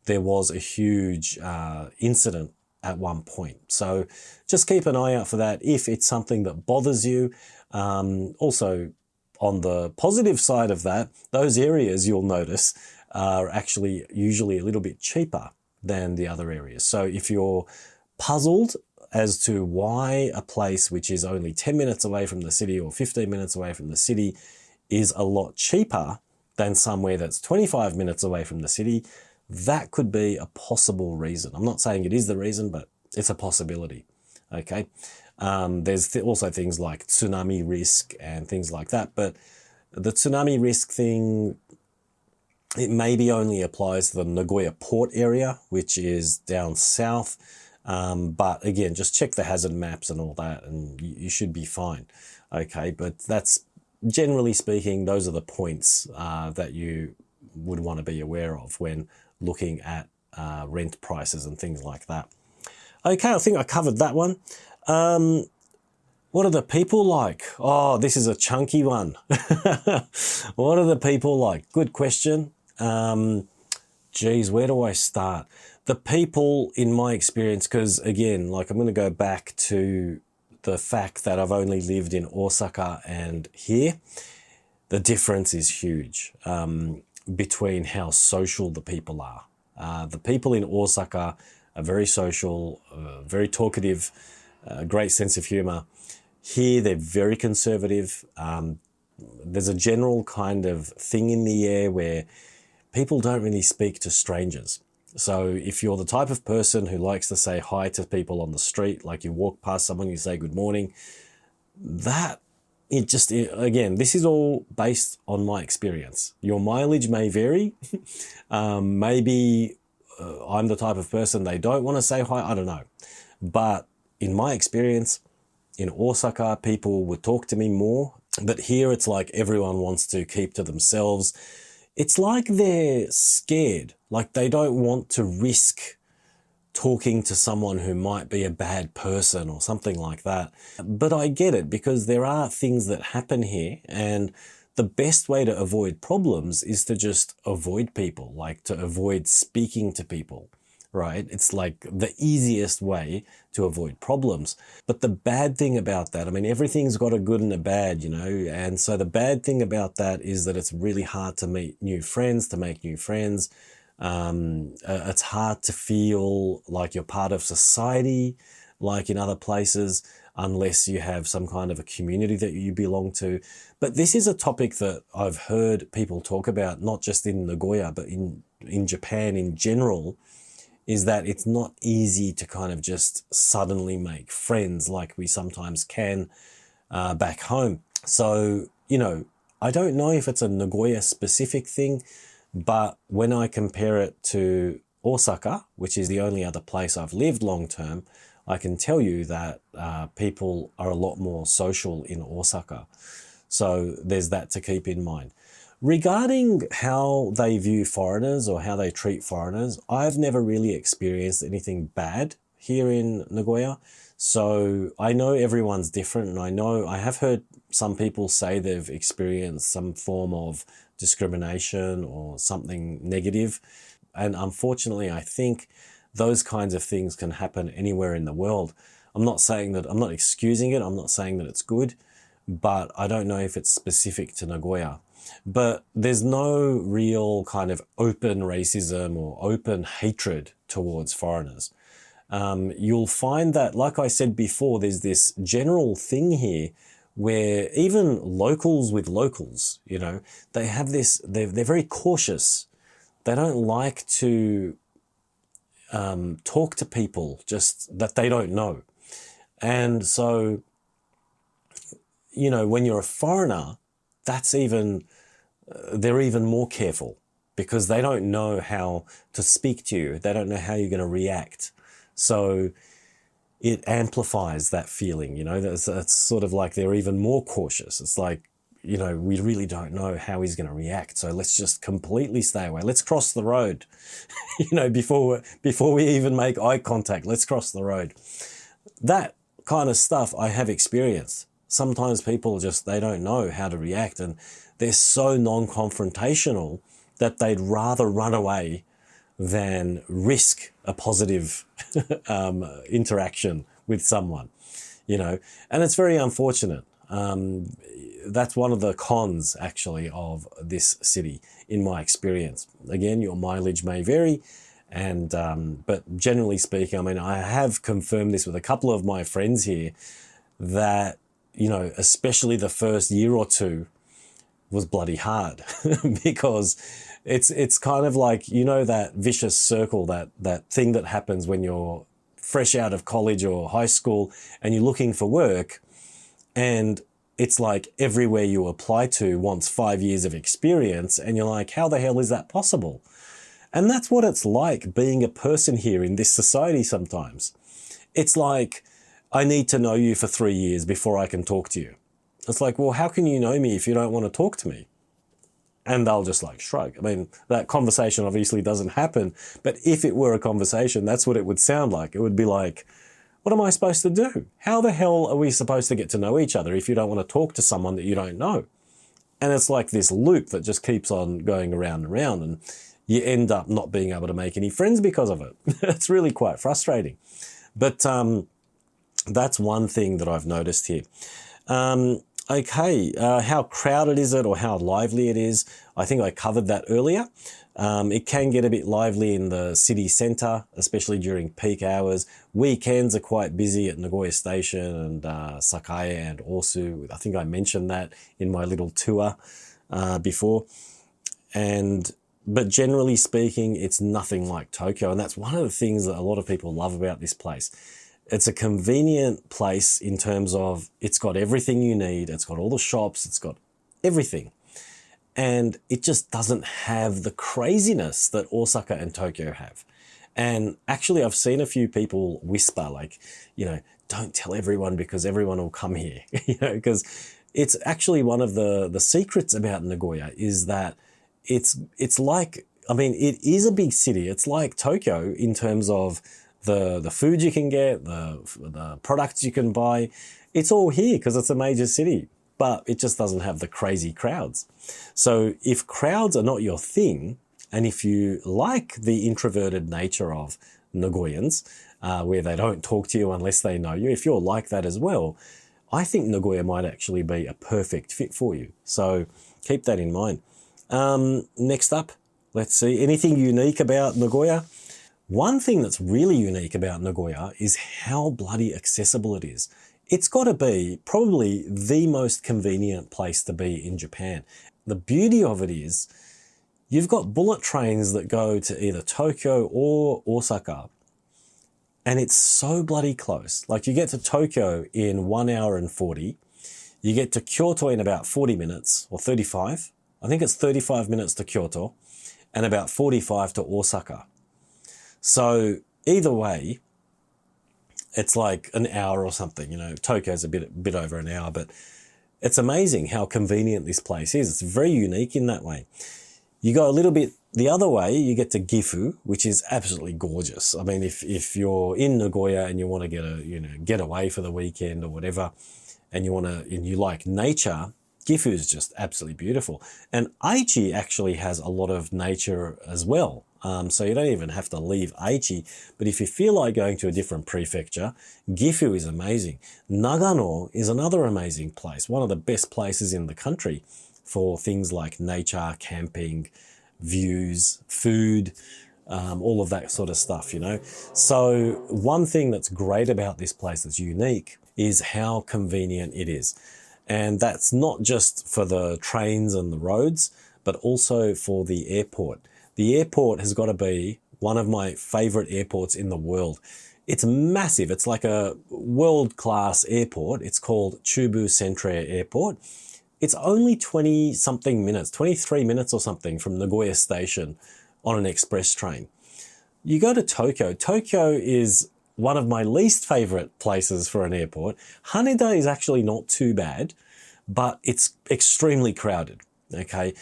there was a huge incident at one point. So just keep an eye out for that if it's something that bothers you. Also, on the positive side of that, those areas you'll notice are actually usually a little bit cheaper than the other areas. So if you're puzzled as to why a place which is only 10 minutes away from the city or 15 minutes away from the city is a lot cheaper than somewhere that's 25 minutes away from the city, that could be a possible reason. I'm not saying it is the reason, but it's a possibility. Okay. There's also things like tsunami risk and things like that, but the tsunami risk thing, it maybe only applies to the Nagoya port area, which is down south. But again, just check the hazard maps and all that, and you should be fine. Okay, but that's generally speaking, those are the points that you would want to be aware of when looking at rent prices and things like that. Okay, I think I covered that one. What are the people like? Oh, this is a chunky one. What are the people like? Good question. Geez, where do I start? The people, in my experience, because again, like I'm going to go back to the fact that I've only lived in Osaka and here, the difference is huge between how social the people are. The people in Osaka are very social, very talkative, great sense of humor. Here, they're very conservative. There's a general kind of thing in the air where people don't really speak to strangers. So if you're the type of person who likes to say hi to people on the street, like you walk past someone, you say good morning, again, this is all based on my experience. Your mileage may vary. Maybe I'm the type of person they don't want to say hi. I don't know. But in my experience, in Osaka, people would talk to me more. But here it's like everyone wants to keep to themselves. It's like they're scared, like they don't want to risk talking to someone who might be a bad person or something like that. But I get it, because there are things that happen here, and the best way to avoid problems is to just avoid people, like to avoid speaking to people, right? It's like the easiest way to avoid problems. But the bad thing about that, I mean, everything's got a good and a bad, you know, and so the bad thing about that is that it's really hard to meet new friends, to make new friends. It's hard to feel like you're part of society, like in other places, unless you have some kind of a community that you belong to. But this is a topic that I've heard people talk about, not just in Nagoya, but in Japan in general, is that it's not easy to kind of just suddenly make friends like we sometimes can back home. So, you know, I don't know if it's a Nagoya specific thing, but when I compare it to Osaka, which is the only other place I've lived long term, I can tell you that people are a lot more social in Osaka. So there's that to keep in mind. Regarding how they view foreigners or how they treat foreigners, I've never really experienced anything bad here in Nagoya. So I know everyone's different, and I have heard some people say they've experienced some form of discrimination or something negative. And unfortunately, I think those kinds of things can happen anywhere in the world. I'm not excusing it. I'm not saying that it's good, but I don't know if it's specific to Nagoya. But there's no real kind of open racism or open hatred towards foreigners. You'll find that, like I said before, there's this general thing here where even locals with locals, you know, they have this, they're very cautious. They don't like to talk to people just that they don't know. And so, you know, when you're a foreigner, they're even more careful, because they don't know how to speak to you. They don't know how you're going to react. So it amplifies that feeling, you know. It's sort of like they're even more cautious. It's like, you know, we really don't know how he's going to react, so let's just completely stay away. Let's cross the road, you know, before we even make eye contact. Let's cross the road. that kind of stuff I have experienced. Sometimes people just, they don't know how to react, and they're so non-confrontational that they'd rather run away than risk a positive interaction with someone, you know, and it's very unfortunate. That's one of the cons, actually, of this city, in my experience. Again, your mileage may vary, and but generally speaking, I mean, I have confirmed this with a couple of my friends here that, you know, especially the first year or two was bloody hard because it's kind of like, you know, that vicious circle, that thing that happens when you're fresh out of college or high school and you're looking for work, and it's like everywhere you apply to wants 5 years of experience, and you're like, how the hell is that possible? And that's what it's like being a person here in this society sometimes. It's like, I need to know you for 3 years before I can talk to you. It's like, well, how can you know me if you don't want to talk to me? And they'll just like shrug. I mean, that conversation obviously doesn't happen, but if it were a conversation, that's what it would sound like. It would be like, what am I supposed to do? How the hell are we supposed to get to know each other if you don't want to talk to someone that you don't know? And it's like this loop that just keeps on going around and around, and you end up not being able to make any friends because of it. It's really quite frustrating. But that's one thing that I've noticed here. Okay, how crowded is it, or how lively it is? I think I covered that earlier. It can get a bit lively in the city centre, especially during peak hours. Weekends are quite busy at Nagoya Station and Sakae and Ōsu. I think I mentioned that in my little tour before. But generally speaking, it's nothing like Tokyo. And that's one of the things that a lot of people love about this place. It's a convenient place in terms of it's got everything you need. It's got all the shops. It's got everything. And it just doesn't have the craziness that Osaka and Tokyo have. And actually, I've seen a few people whisper like, you know, don't tell everyone because everyone will come here, you know, because it's actually one of the secrets about Nagoya is that it's like, I mean, it is a big city. It's like Tokyo in terms of the food you can get, the products you can buy. It's all here because it's a major city, but it just doesn't have the crazy crowds. So if crowds are not your thing, and if you like the introverted nature of Nagoyans, where they don't talk to you unless they know you, if you're like that as well, I think Nagoya might actually be a perfect fit for you. So keep that in mind. Next up, let's see, anything unique about Nagoya? One thing that's really unique about Nagoya is how bloody accessible it is. It's got to be probably the most convenient place to be in Japan. The beauty of it is you've got bullet trains that go to either Tokyo or Osaka, and it's so bloody close. Like you get to Tokyo in 1 hour and 40, you get to Kyoto in about 40 minutes or 35. I think it's 35 minutes to Kyoto and about 45 to Osaka. So either way, it's like an hour or something. You know, Tokyo's a bit over an hour, but it's amazing how convenient this place is. It's very unique in that way. You go a little bit the other way, you get to Gifu, which is absolutely gorgeous. I mean, if you're in Nagoya and you want to get away for the weekend or whatever, and you like nature, Gifu is just absolutely beautiful. And Aichi actually has a lot of nature as well. So you don't even have to leave Aichi. But if you feel like going to a different prefecture, Gifu is amazing. Nagano is another amazing place, one of the best places in the country for things like nature, camping, views, food, all of that sort of stuff, you know. So one thing that's great about this place that's unique is how convenient it is. And that's not just for the trains and the roads, but also for the airport. The airport has got to be one of my favorite airports in the world. It's massive. It's like a world-class airport. It's called Chubu Centre Airport. It's only 20-something minutes, 23 minutes or something from Nagoya Station on an express train. You go to Tokyo. Tokyo is one of my least favorite places for an airport. Haneda is actually not too bad, but it's extremely crowded, okay?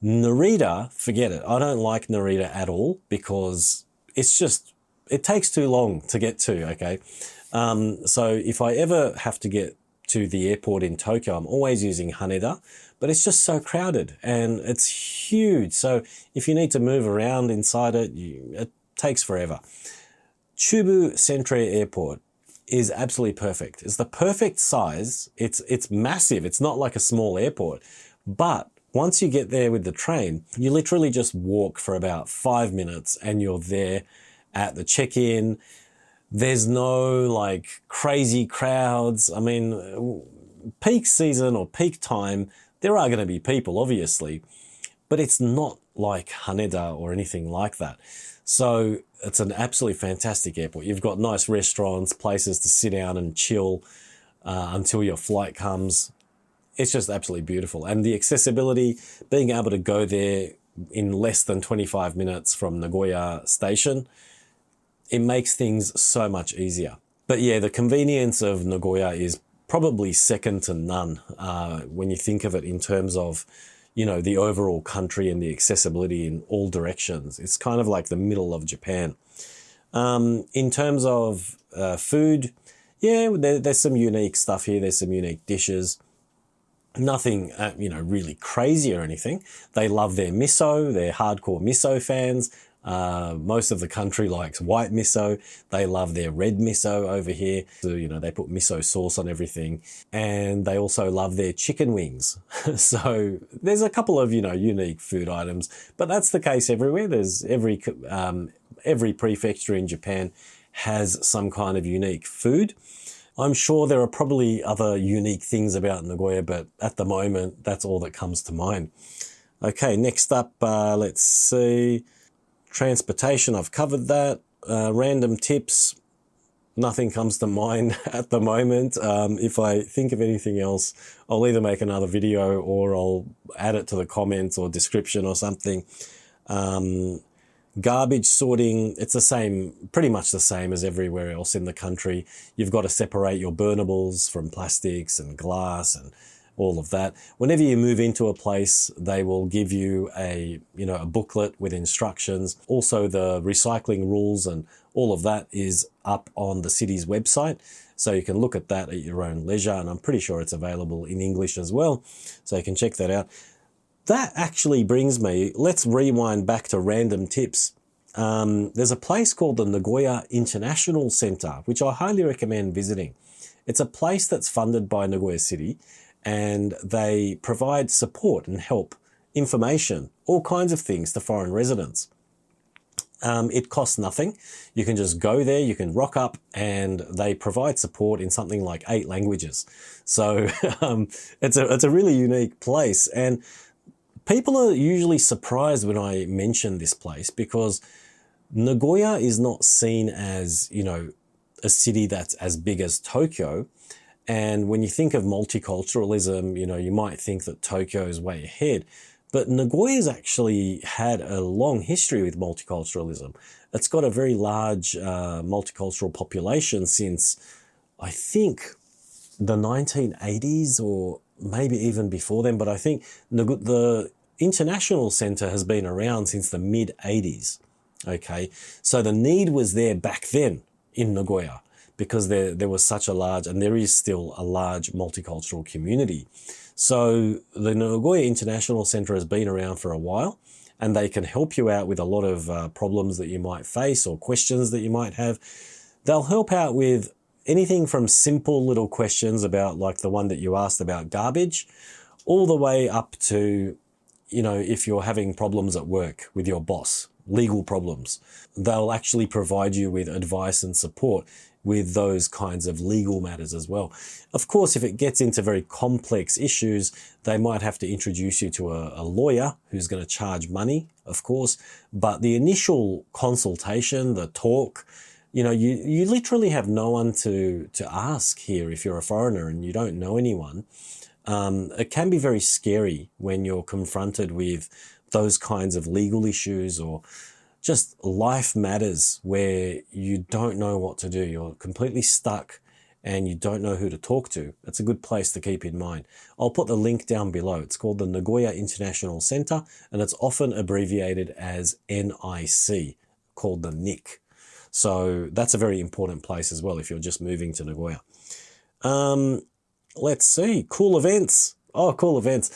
Narita, forget it. I don't like Narita at all because it's just it takes too long to get to, okay? So if I ever have to get to the airport in Tokyo, I'm always using Haneda, but it's just so crowded and it's huge. So if you need to move around inside it, it takes forever. Chubu Centre Airport is absolutely perfect. It's the perfect size. It's massive. It's not like a small airport. But once you get there with the train, you literally just walk for about 5 minutes and you're there at the check-in. There's no like crazy crowds. I mean, peak season or peak time, there are going to be people, obviously, but it's not like Haneda or anything like that. So it's an absolutely fantastic airport. You've got nice restaurants, places to sit down and chill until your flight comes. It's just absolutely beautiful. And the accessibility, being able to go there in less than 25 minutes from Nagoya Station, it makes things so much easier. But yeah, the convenience of Nagoya is probably second to none when you think of it in terms of, you know, the overall country and the accessibility in all directions. It's kind of like the middle of Japan. In terms of food, yeah, there's some unique stuff here. There's some unique dishes. Nothing, you know, really crazy or anything. They love their miso. They're hardcore miso fans. Most of the country likes white miso. They love their red miso over here. So, you know, they put miso sauce on everything. And they also love their chicken wings. So there's a couple of, you know, unique food items, but that's the case everywhere. There's every prefecture in Japan has some kind of unique food. I'm sure there are probably other unique things about Nagoya, but at the moment, that's all that comes to mind. Okay, next up, let's see. Transportation, I've covered that. Random tips, nothing comes to mind at the moment. If I think of anything else, I'll either make another video or I'll add it to the comments or description or something. Garbage sorting, it's the same, pretty much the same as everywhere else in the country. You've got to separate your burnables from plastics and glass and all of that. Whenever you move into a place, they will give you a booklet with instructions. Also, the recycling rules and all of that is up on the city's website. So you can look at that at your own leisure. And I'm pretty sure it's available in English as well. So you can check that out. That actually brings me, let's rewind back to random tips. There's a place called the Nagoya International Center, which I highly recommend visiting. It's a place that's funded by Nagoya City, and they provide support and help, information, all kinds of things to foreign residents. It costs nothing. You can just go there, you can rock up, and they provide support in something like 8 languages. So it's a really unique place. And people are usually surprised when I mention this place because Nagoya is not seen as, you know, a city that's as big as Tokyo. And when you think of multiculturalism, you know, you might think that Tokyo is way ahead. But Nagoya's actually had a long history with multiculturalism. It's got a very large multicultural population since, I think, the 1980s or maybe even before then. But I think the International Center has been around since the mid-80s. Okay, so the need was there back then in Nagoya because there was such a large, and there is still a large multicultural community. So the Nagoya International Center has been around for a while, and they can help you out with a lot of problems that you might face or questions that you might have. They'll help out with anything from simple little questions about like the one that you asked about garbage, all the way up to, you know, if you're having problems at work with your boss, legal problems. They'll actually provide you with advice and support with those kinds of legal matters as well. Of course, if it gets into very complex issues, they might have to introduce you to a lawyer who's going to charge money, of course. But the initial consultation, the talk, you know, you literally have no one to ask here if you're a foreigner and you don't know anyone. It can be very scary when you're confronted with those kinds of legal issues or just life matters where you don't know what to do. You're completely stuck and you don't know who to talk to. It's a good place to keep in mind. I'll put the link down below. It's called the Nagoya International Center, and it's often abbreviated as NIC, called the NIC. So that's a very important place as well if you're just moving to Nagoya. Let's see, cool events. Oh, cool events.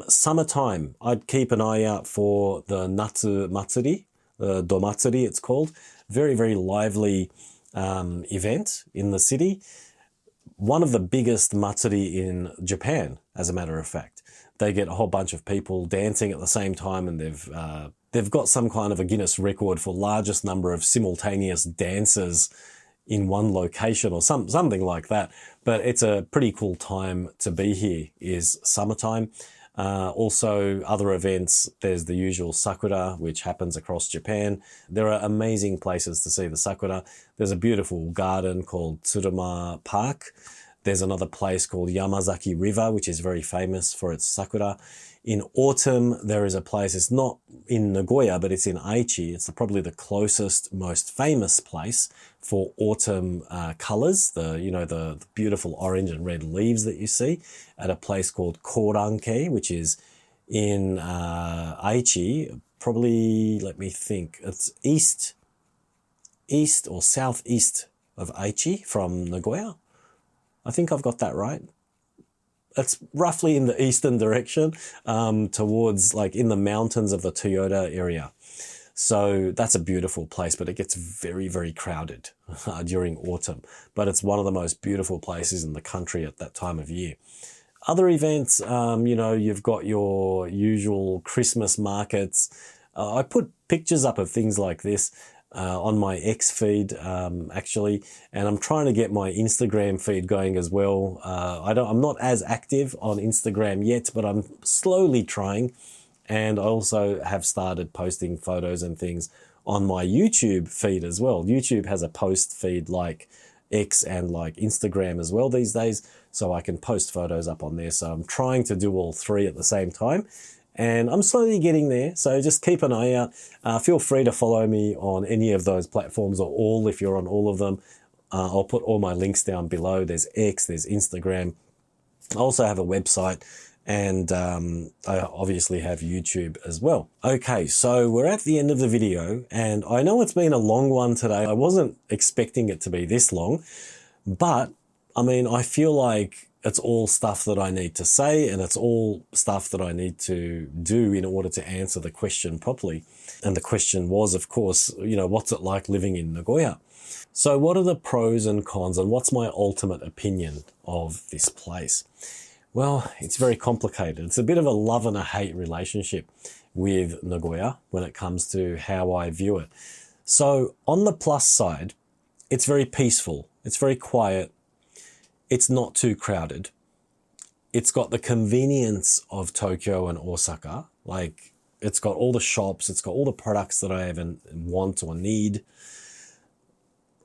Summertime, I'd keep an eye out for the Natsu Matsuri, the Domatsuri it's called. Very, very lively event in the city. One of the biggest matsuri in Japan, as a matter of fact. They get a whole bunch of people dancing at the same time, and they've got some kind of a Guinness record for largest number of simultaneous dancers in one location or something like that. But it's a pretty cool time to be here, is summertime. Also, other events, there's the usual sakura, which happens across Japan. There are amazing places to see the sakura. There's a beautiful garden called Tsuruma Park. There's another place called Yamazaki River, which is very famous for its sakura. In autumn, there is a place, it's not in Nagoya, but it's in Aichi. It's probably the closest, most famous place for autumn colors, the beautiful orange and red leaves that you see, at a place called Koranke, which is in Aichi. Probably, let me think, it's east or southeast of Aichi from Nagoya. I think I've got that right. It's roughly in the eastern direction, towards like in the mountains of the Toyota area. So that's a beautiful place, but it gets very, very crowded during autumn. But it's one of the most beautiful places in the country at that time of year. Other events, you've got your usual Christmas markets. I put pictures up of things like this on my X feed, actually, and I'm trying to get my Instagram feed going as well. I'm not as active on Instagram yet, but I'm slowly trying. And I also have started posting photos and things on my YouTube feed as well. YouTube has a post feed like X and like Instagram as well these days, so I can post photos up on there. So I'm trying to do all three at the same time. And I'm slowly getting there, so just keep an eye out. Feel free to follow me on any of those platforms, or all if you're on all of them. I'll put all my links down below. There's X, there's Instagram. I also have a website, and I obviously have YouTube as well. Okay, so we're at the end of the video, and I know it's been a long one today. I wasn't expecting it to be this long, but I mean, I feel like it's all stuff that I need to say, and it's all stuff that I need to do in order to answer the question properly. And the question was, of course, what's it like living in Nagoya? So what are the pros and cons, and what's my ultimate opinion of this place? Well, it's very complicated. It's a bit of a love and a hate relationship with Nagoya when it comes to how I view it. So on the plus side, it's very peaceful. It's very quiet. It's not too crowded. It's got the convenience of Tokyo and Osaka. Like, it's got all the shops. It's got all the products that I even want or need.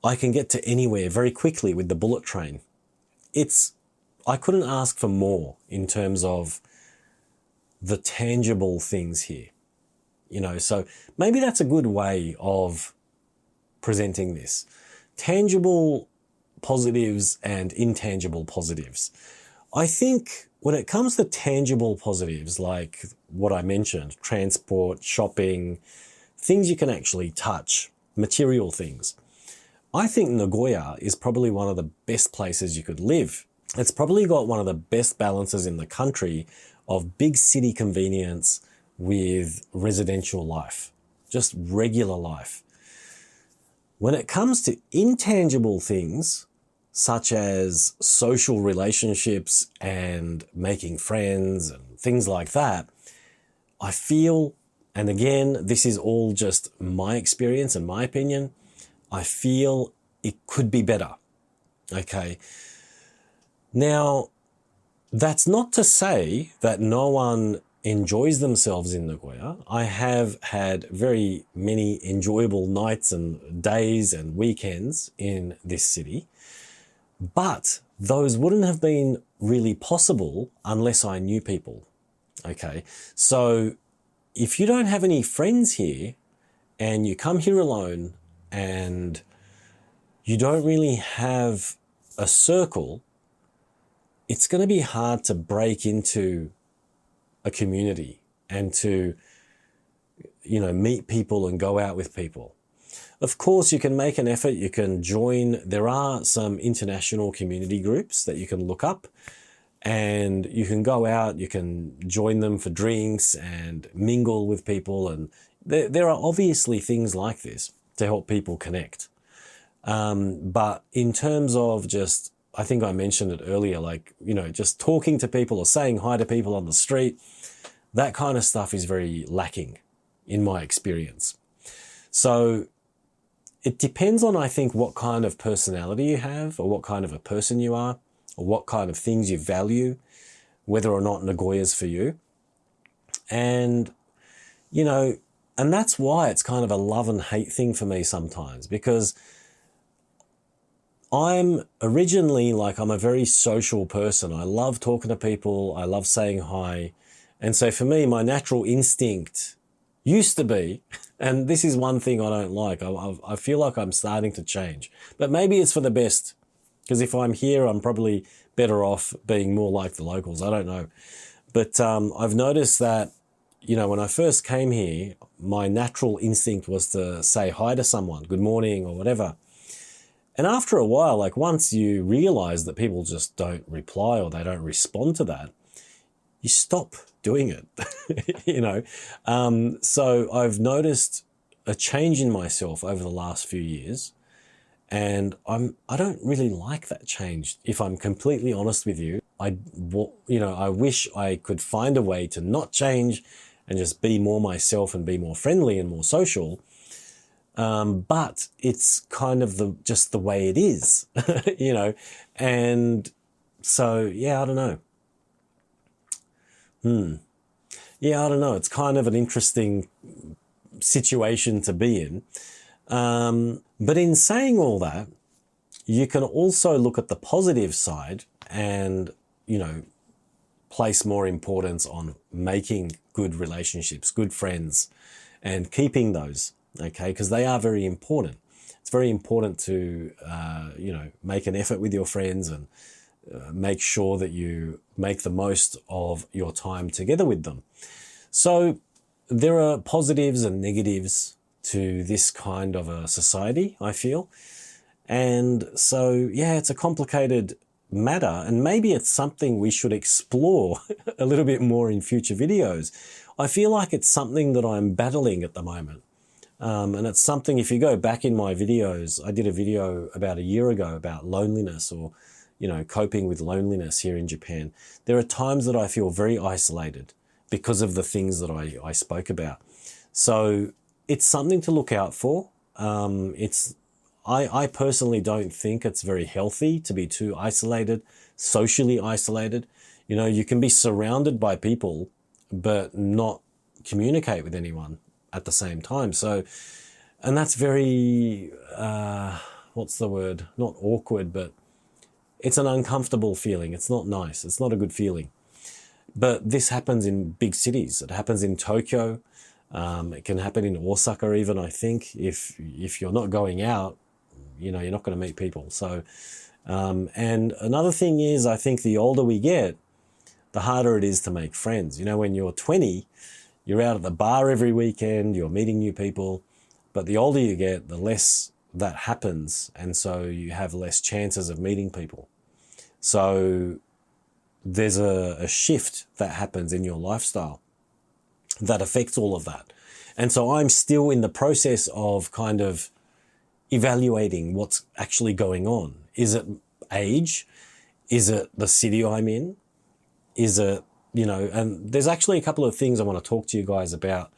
I can get to anywhere very quickly with the bullet train. I couldn't ask for more in terms of the tangible things here. So maybe that's a good way of presenting this. Tangible positives and intangible positives. I think when it comes to tangible positives, like what I mentioned, transport, shopping, things you can actually touch, material things, I think Nagoya is probably one of the best places you could live. It's probably got one of the best balances in the country of big city convenience with residential life, just regular life. When it comes to intangible things, such as social relationships and making friends and things like that, I feel, and again, this is all just my experience and my opinion, I feel it could be better. Okay. Now, that's not to say that no one enjoys themselves in Nagoya. I have had very many enjoyable nights and days and weekends in this city, but those wouldn't have been really possible unless I knew people. Okay, so if you don't have any friends here and you come here alone and you don't really have a circle, it's going to be hard to break into a community and to, meet people and go out with people. Of course, you can make an effort, you can join. There are some international community groups that you can look up, and you can go out, you can join them for drinks and mingle with people. And there are obviously things like this to help people connect. But in terms of just, I think I mentioned it earlier, like, you know, just talking to people or saying hi to people on the street, that kind of stuff is very lacking in my experience. So it depends on, I think, what kind of personality you have, or what kind of a person you are, or what kind of things you value, whether or not Nagoya's for you. And, you know, and that's why it's kind of a love and hate thing for me sometimes, because I'm originally, like, I'm a very social person. I love talking to people. I love saying hi. And so for me, my natural instinct used to be, and this is one thing I don't like, I feel like I'm starting to change. But maybe it's for the best, because if I'm here, I'm probably better off being more like the locals. I don't know. But I've noticed that, you know, when I first came here, my natural instinct was to say hi to someone, good morning or whatever. And after a while, like, once you realize that people just don't reply or they don't respond to that, you stop doing it, you know. So I've noticed a change in myself over the last few years, and I don't really like that change. If I'm completely honest with you, I wish I could find a way to not change and just be more myself and be more friendly and more social. But it's kind of just the way it is, you know. And so, yeah, I don't know. Yeah, I don't know. It's kind of an interesting situation to be in. But in saying all that, you can also look at the positive side and, you know, place more importance on making good relationships, good friends, and keeping those, okay? Because they are very important. It's very important to, you know, make an effort with your friends and make sure that you make the most of your time together with them. So there are positives and negatives to this kind of a society, I feel. And so, yeah, it's a complicated matter, and maybe it's something we should explore a little bit more in future videos. I feel like it's something that I'm battling at the moment. And it's something, if you go back in my videos, I did a video about a year ago about loneliness, or, you know, coping with loneliness here in Japan. There are times that I feel very isolated because of the things that I spoke about. So it's something to look out for. I personally don't think it's very healthy to be too isolated, socially isolated. You know, you can be surrounded by people, but not communicate with anyone at the same time. So, and that's very, what's the word? Not awkward, but it's an uncomfortable feeling. It's not nice. It's not a good feeling. But this happens in big cities. It happens in Tokyo. It can happen in Osaka even, I think. If you're not going out, you know, you're not going to meet people. So, and another thing is, I think the older we get, the harder it is to make friends. You know, when you're 20, you're out at the bar every weekend, you're meeting new people. But the older you get, the less that happens. And so you have less chances of meeting people. So there's a shift that happens in your lifestyle that affects all of that. And so I'm still in the process of kind of evaluating what's actually going on. Is it age? Is it the city I'm in? Is it, you know, and there's actually a couple of things I want to talk to you guys about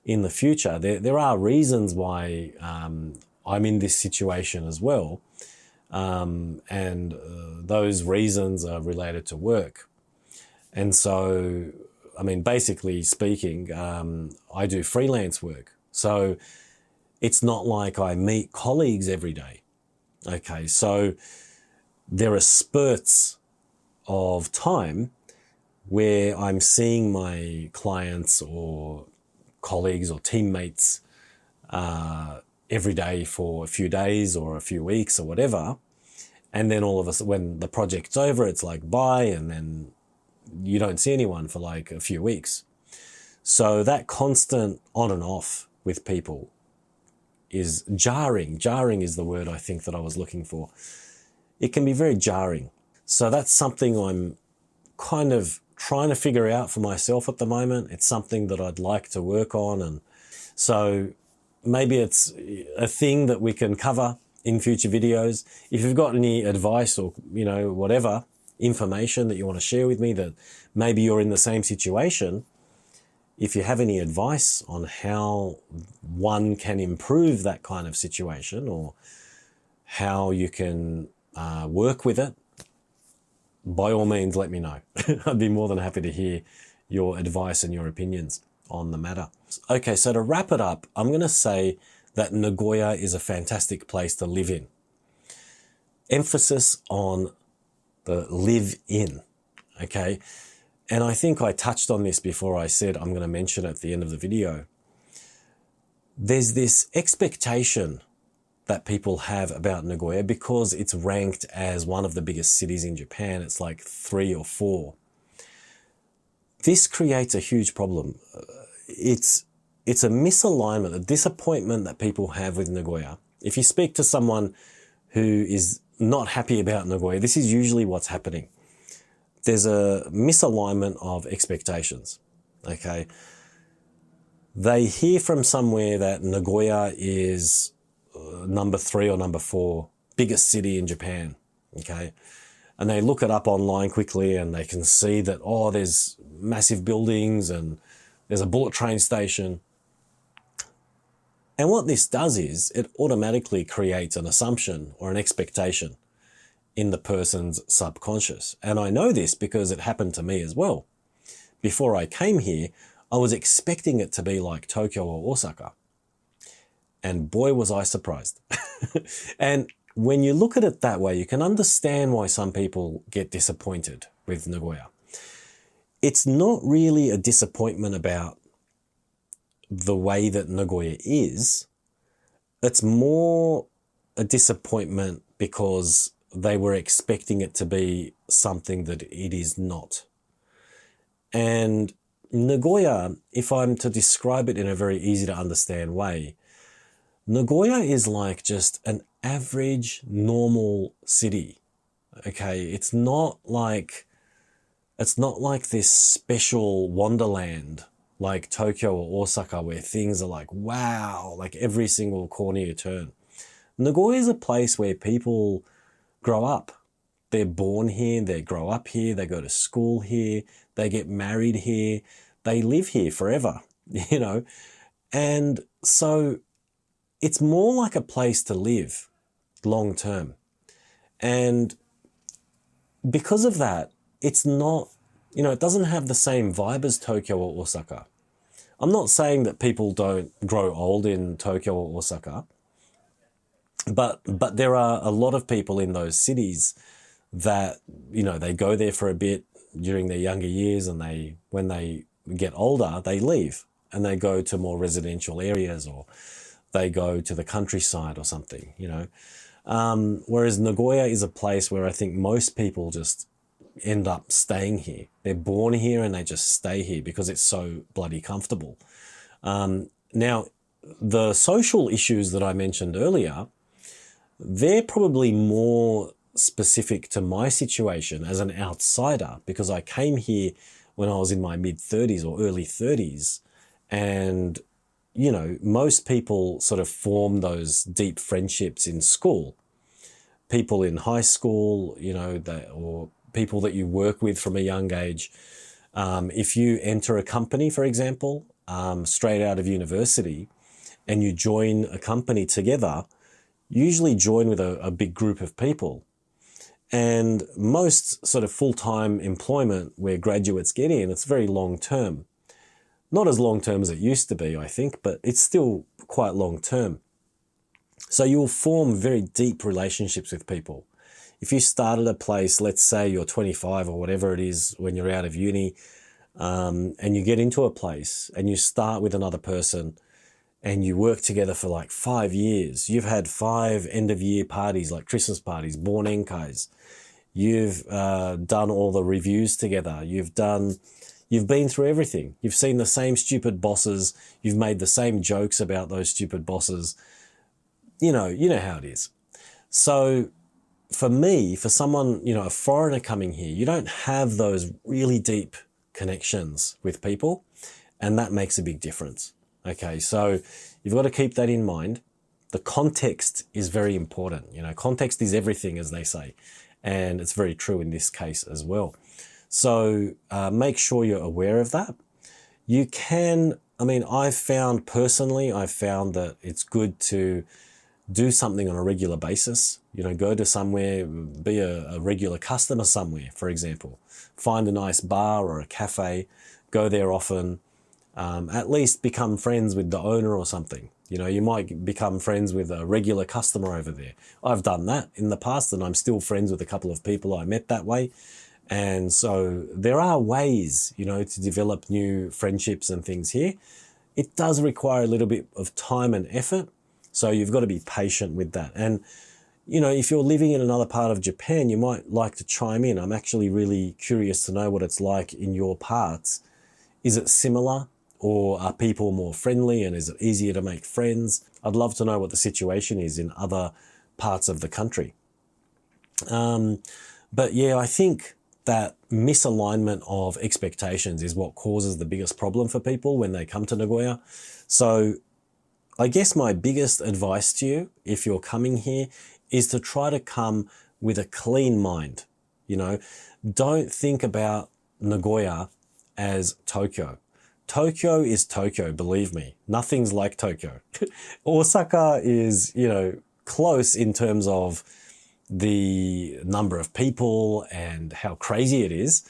in the future. There are reasons why I'm in this situation as well. And those reasons are related to work. And so, I mean, basically speaking, I do freelance work. So it's not like I meet colleagues every day. Okay, so there are spurts of time where I'm seeing my clients or colleagues or teammates every day for a few days or a few weeks or whatever. And then all of a sudden, when the project's over, it's like bye, and then you don't see anyone for like a few weeks. So that constant on and off with people is jarring. Jarring is the word I think that I was looking for. It can be very jarring. So that's something I'm kind of trying to figure out for myself at the moment. It's something that I'd like to work on. And so maybe it's a thing that we can cover in future videos. If you've got any advice or, whatever information that you want to share with me, that maybe you're in the same situation, if you have any advice on how one can improve that kind of situation or how you can work with it, by all means, let me know. I'd be more than happy to hear your advice and your opinions on the matter. Okay, so to wrap it up, I'm going to say that Nagoya is a fantastic place to live in. Emphasis on the live in, okay? And I think I touched on this before I said I'm going to mention it at the end of the video. There's this expectation that people have about Nagoya because it's ranked as one of the biggest cities in Japan. It's like 3 or 4. This creates a huge problem. It's a misalignment, a disappointment that people have with Nagoya. If you speak to someone who is not happy about Nagoya, this is usually what's happening. There's a misalignment of expectations, okay? They hear from somewhere that Nagoya is number 3 or number 4 biggest city in Japan, okay? And they look it up online quickly and they can see that, there's massive buildings and there's a bullet train station. And what this does is it automatically creates an assumption or an expectation in the person's subconscious. And I know this because it happened to me as well. Before I came here, I was expecting it to be like Tokyo or Osaka. And boy, was I surprised. And when you look at it that way, you can understand why some people get disappointed with Nagoya. It's not really a disappointment about the way that Nagoya is. It's more a disappointment because they were expecting it to be something that it is not. And Nagoya, if I'm to describe it in a very easy to understand way, Nagoya is like just an average, normal city. Okay, it's not like this special wonderland like Tokyo or Osaka where things are like, wow, like every single corner you turn. Nagoya is a place where people grow up. They're born here, they grow up here, they go to school here, they get married here, they live here forever, And so it's more like a place to live long term. And because of that, it's not, it doesn't have the same vibe as Tokyo or Osaka. I'm not saying that people don't grow old in Tokyo or Osaka, but there are a lot of people in those cities that, they go there for a bit during their younger years, and when they get older, they leave and they go to more residential areas, or they go to the countryside or something, Whereas Nagoya is a place where I think most people just end up staying here. They're born here and they just stay here because it's so bloody comfortable. Now, the social issues that I mentioned earlier, they're probably more specific to my situation as an outsider, because I came here when I was in my mid-30s or early 30s, and most people sort of form those deep friendships in school. People in high school, or people that you work with from a young age. If you enter a company, for example, straight out of university, and you join a company together, you usually join with a big group of people. And most sort of full-time employment where graduates get in, it's very long-term. Not as long-term as it used to be, I think, but it's still quite long-term. So you'll form very deep relationships with people. If you start at a place, let's say you're 25 or whatever it is when you're out of uni, and you get into a place and you start with another person and you work together for like 5 years. You've had 5 end-of-year parties, like Christmas parties, Bonenkais. You've done all the reviews together. You've been through everything. You've seen the same stupid bosses. You've made the same jokes about those stupid bosses. you know how it is. So for me, for someone, you know, a foreigner coming here, you don't have those really deep connections with people, and that makes a big difference. Okay, so you've got to keep that in mind. The context is very important. You know, context is everything, as they say, and it's very true in this case as well. So make sure you're aware of that. You can, I mean, I've found that it's good to do something on a regular basis. You know, go to somewhere, be a regular customer somewhere, for example. Find a nice bar or a cafe, go there often, at least become friends with the owner or something. You know, you might become friends with a regular customer over there. I've done that in the past, and I'm still friends with a couple of people I met that way. And so there are ways, you know, to develop new friendships and things here. It does require a little bit of time and effort, so you've got to be patient with that. And, you know, if you're living in another part of Japan, you might like to chime in. I'm actually really curious to know what it's like in your parts. Is it similar, or are people more friendly, and is it easier to make friends? I'd love to know what the situation is in other parts of the country. But yeah, I think that misalignment of expectations is what causes the biggest problem for people when they come to Nagoya. So I guess my biggest advice to you, if you're coming here, is to try to come with a clean mind. You know, don't think about Nagoya as Tokyo. Tokyo is Tokyo, believe me. Nothing's like Tokyo. Osaka is, you know, close in terms of the number of people and how crazy it is.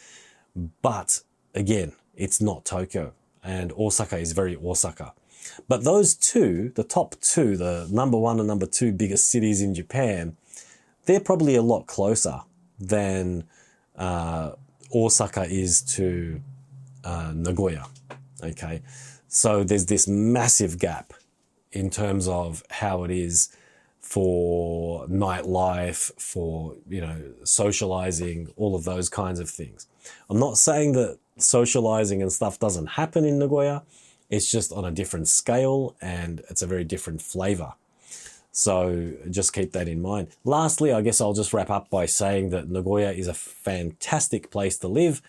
But again, it's not Tokyo, and Osaka is very Osaka. But those two, the top two, the number one and number two biggest cities in Japan, they're probably a lot closer than Osaka is to Nagoya. Okay, so there's this massive gap in terms of how it is for nightlife, for, you know, socializing, all of those kinds of things. I'm not saying that socializing and stuff doesn't happen in Nagoya. It's just on a different scale, and it's a very different flavor. So just keep that in mind. Lastly, I guess I'll just wrap up by saying that Nagoya is a fantastic place to live.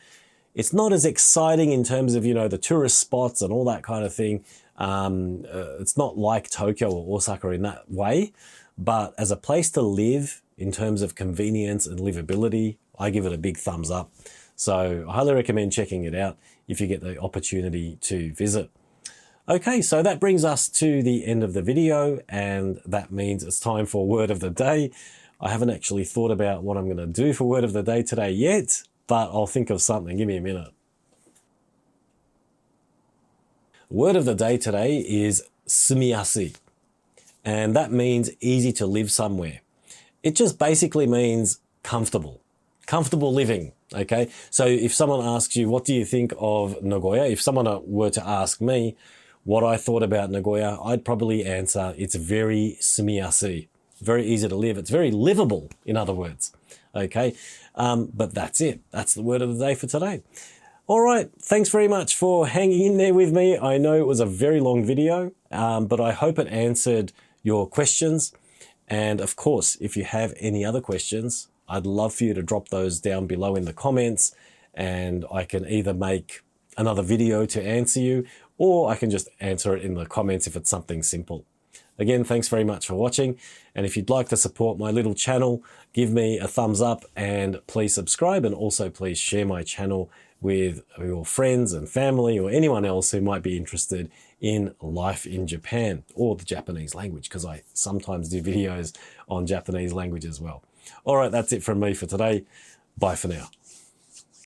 It's not as exciting in terms of, you know, the tourist spots and all that kind of thing. It's not like Tokyo or Osaka in that way, but as a place to live in terms of convenience and livability, I give it a big thumbs up. So I highly recommend checking it out if you get the opportunity to visit. Okay, so that brings us to the end of the video, and that means it's time for word of the day. I haven't actually thought about what I'm going to do for word of the day today yet, but I'll think of something. Give me a minute. Word of the day today is sumiyasu, and that means easy to live somewhere. It just basically means comfortable living. Okay, so if someone asks you, what do you think of Nagoya? If someone were to ask me what I thought about Nagoya, I'd probably answer, it's very sumiyasu, very easy to live. It's very livable, in other words. Okay, but that's it. That's the word of the day for today. All right, thanks very much for hanging in there with me. I know it was a very long video, but I hope it answered your questions. And of course, if you have any other questions, I'd love for you to drop those down below in the comments, and I can either make another video to answer you, or I can just answer it in the comments if it's something simple. Again, thanks very much for watching. And if you'd like to support my little channel, give me a thumbs up and please subscribe, and also please share my channel with your friends and family or anyone else who might be interested in life in Japan or the Japanese language, because I sometimes do videos on Japanese language as well. All right, that's it from me for today. Bye for now.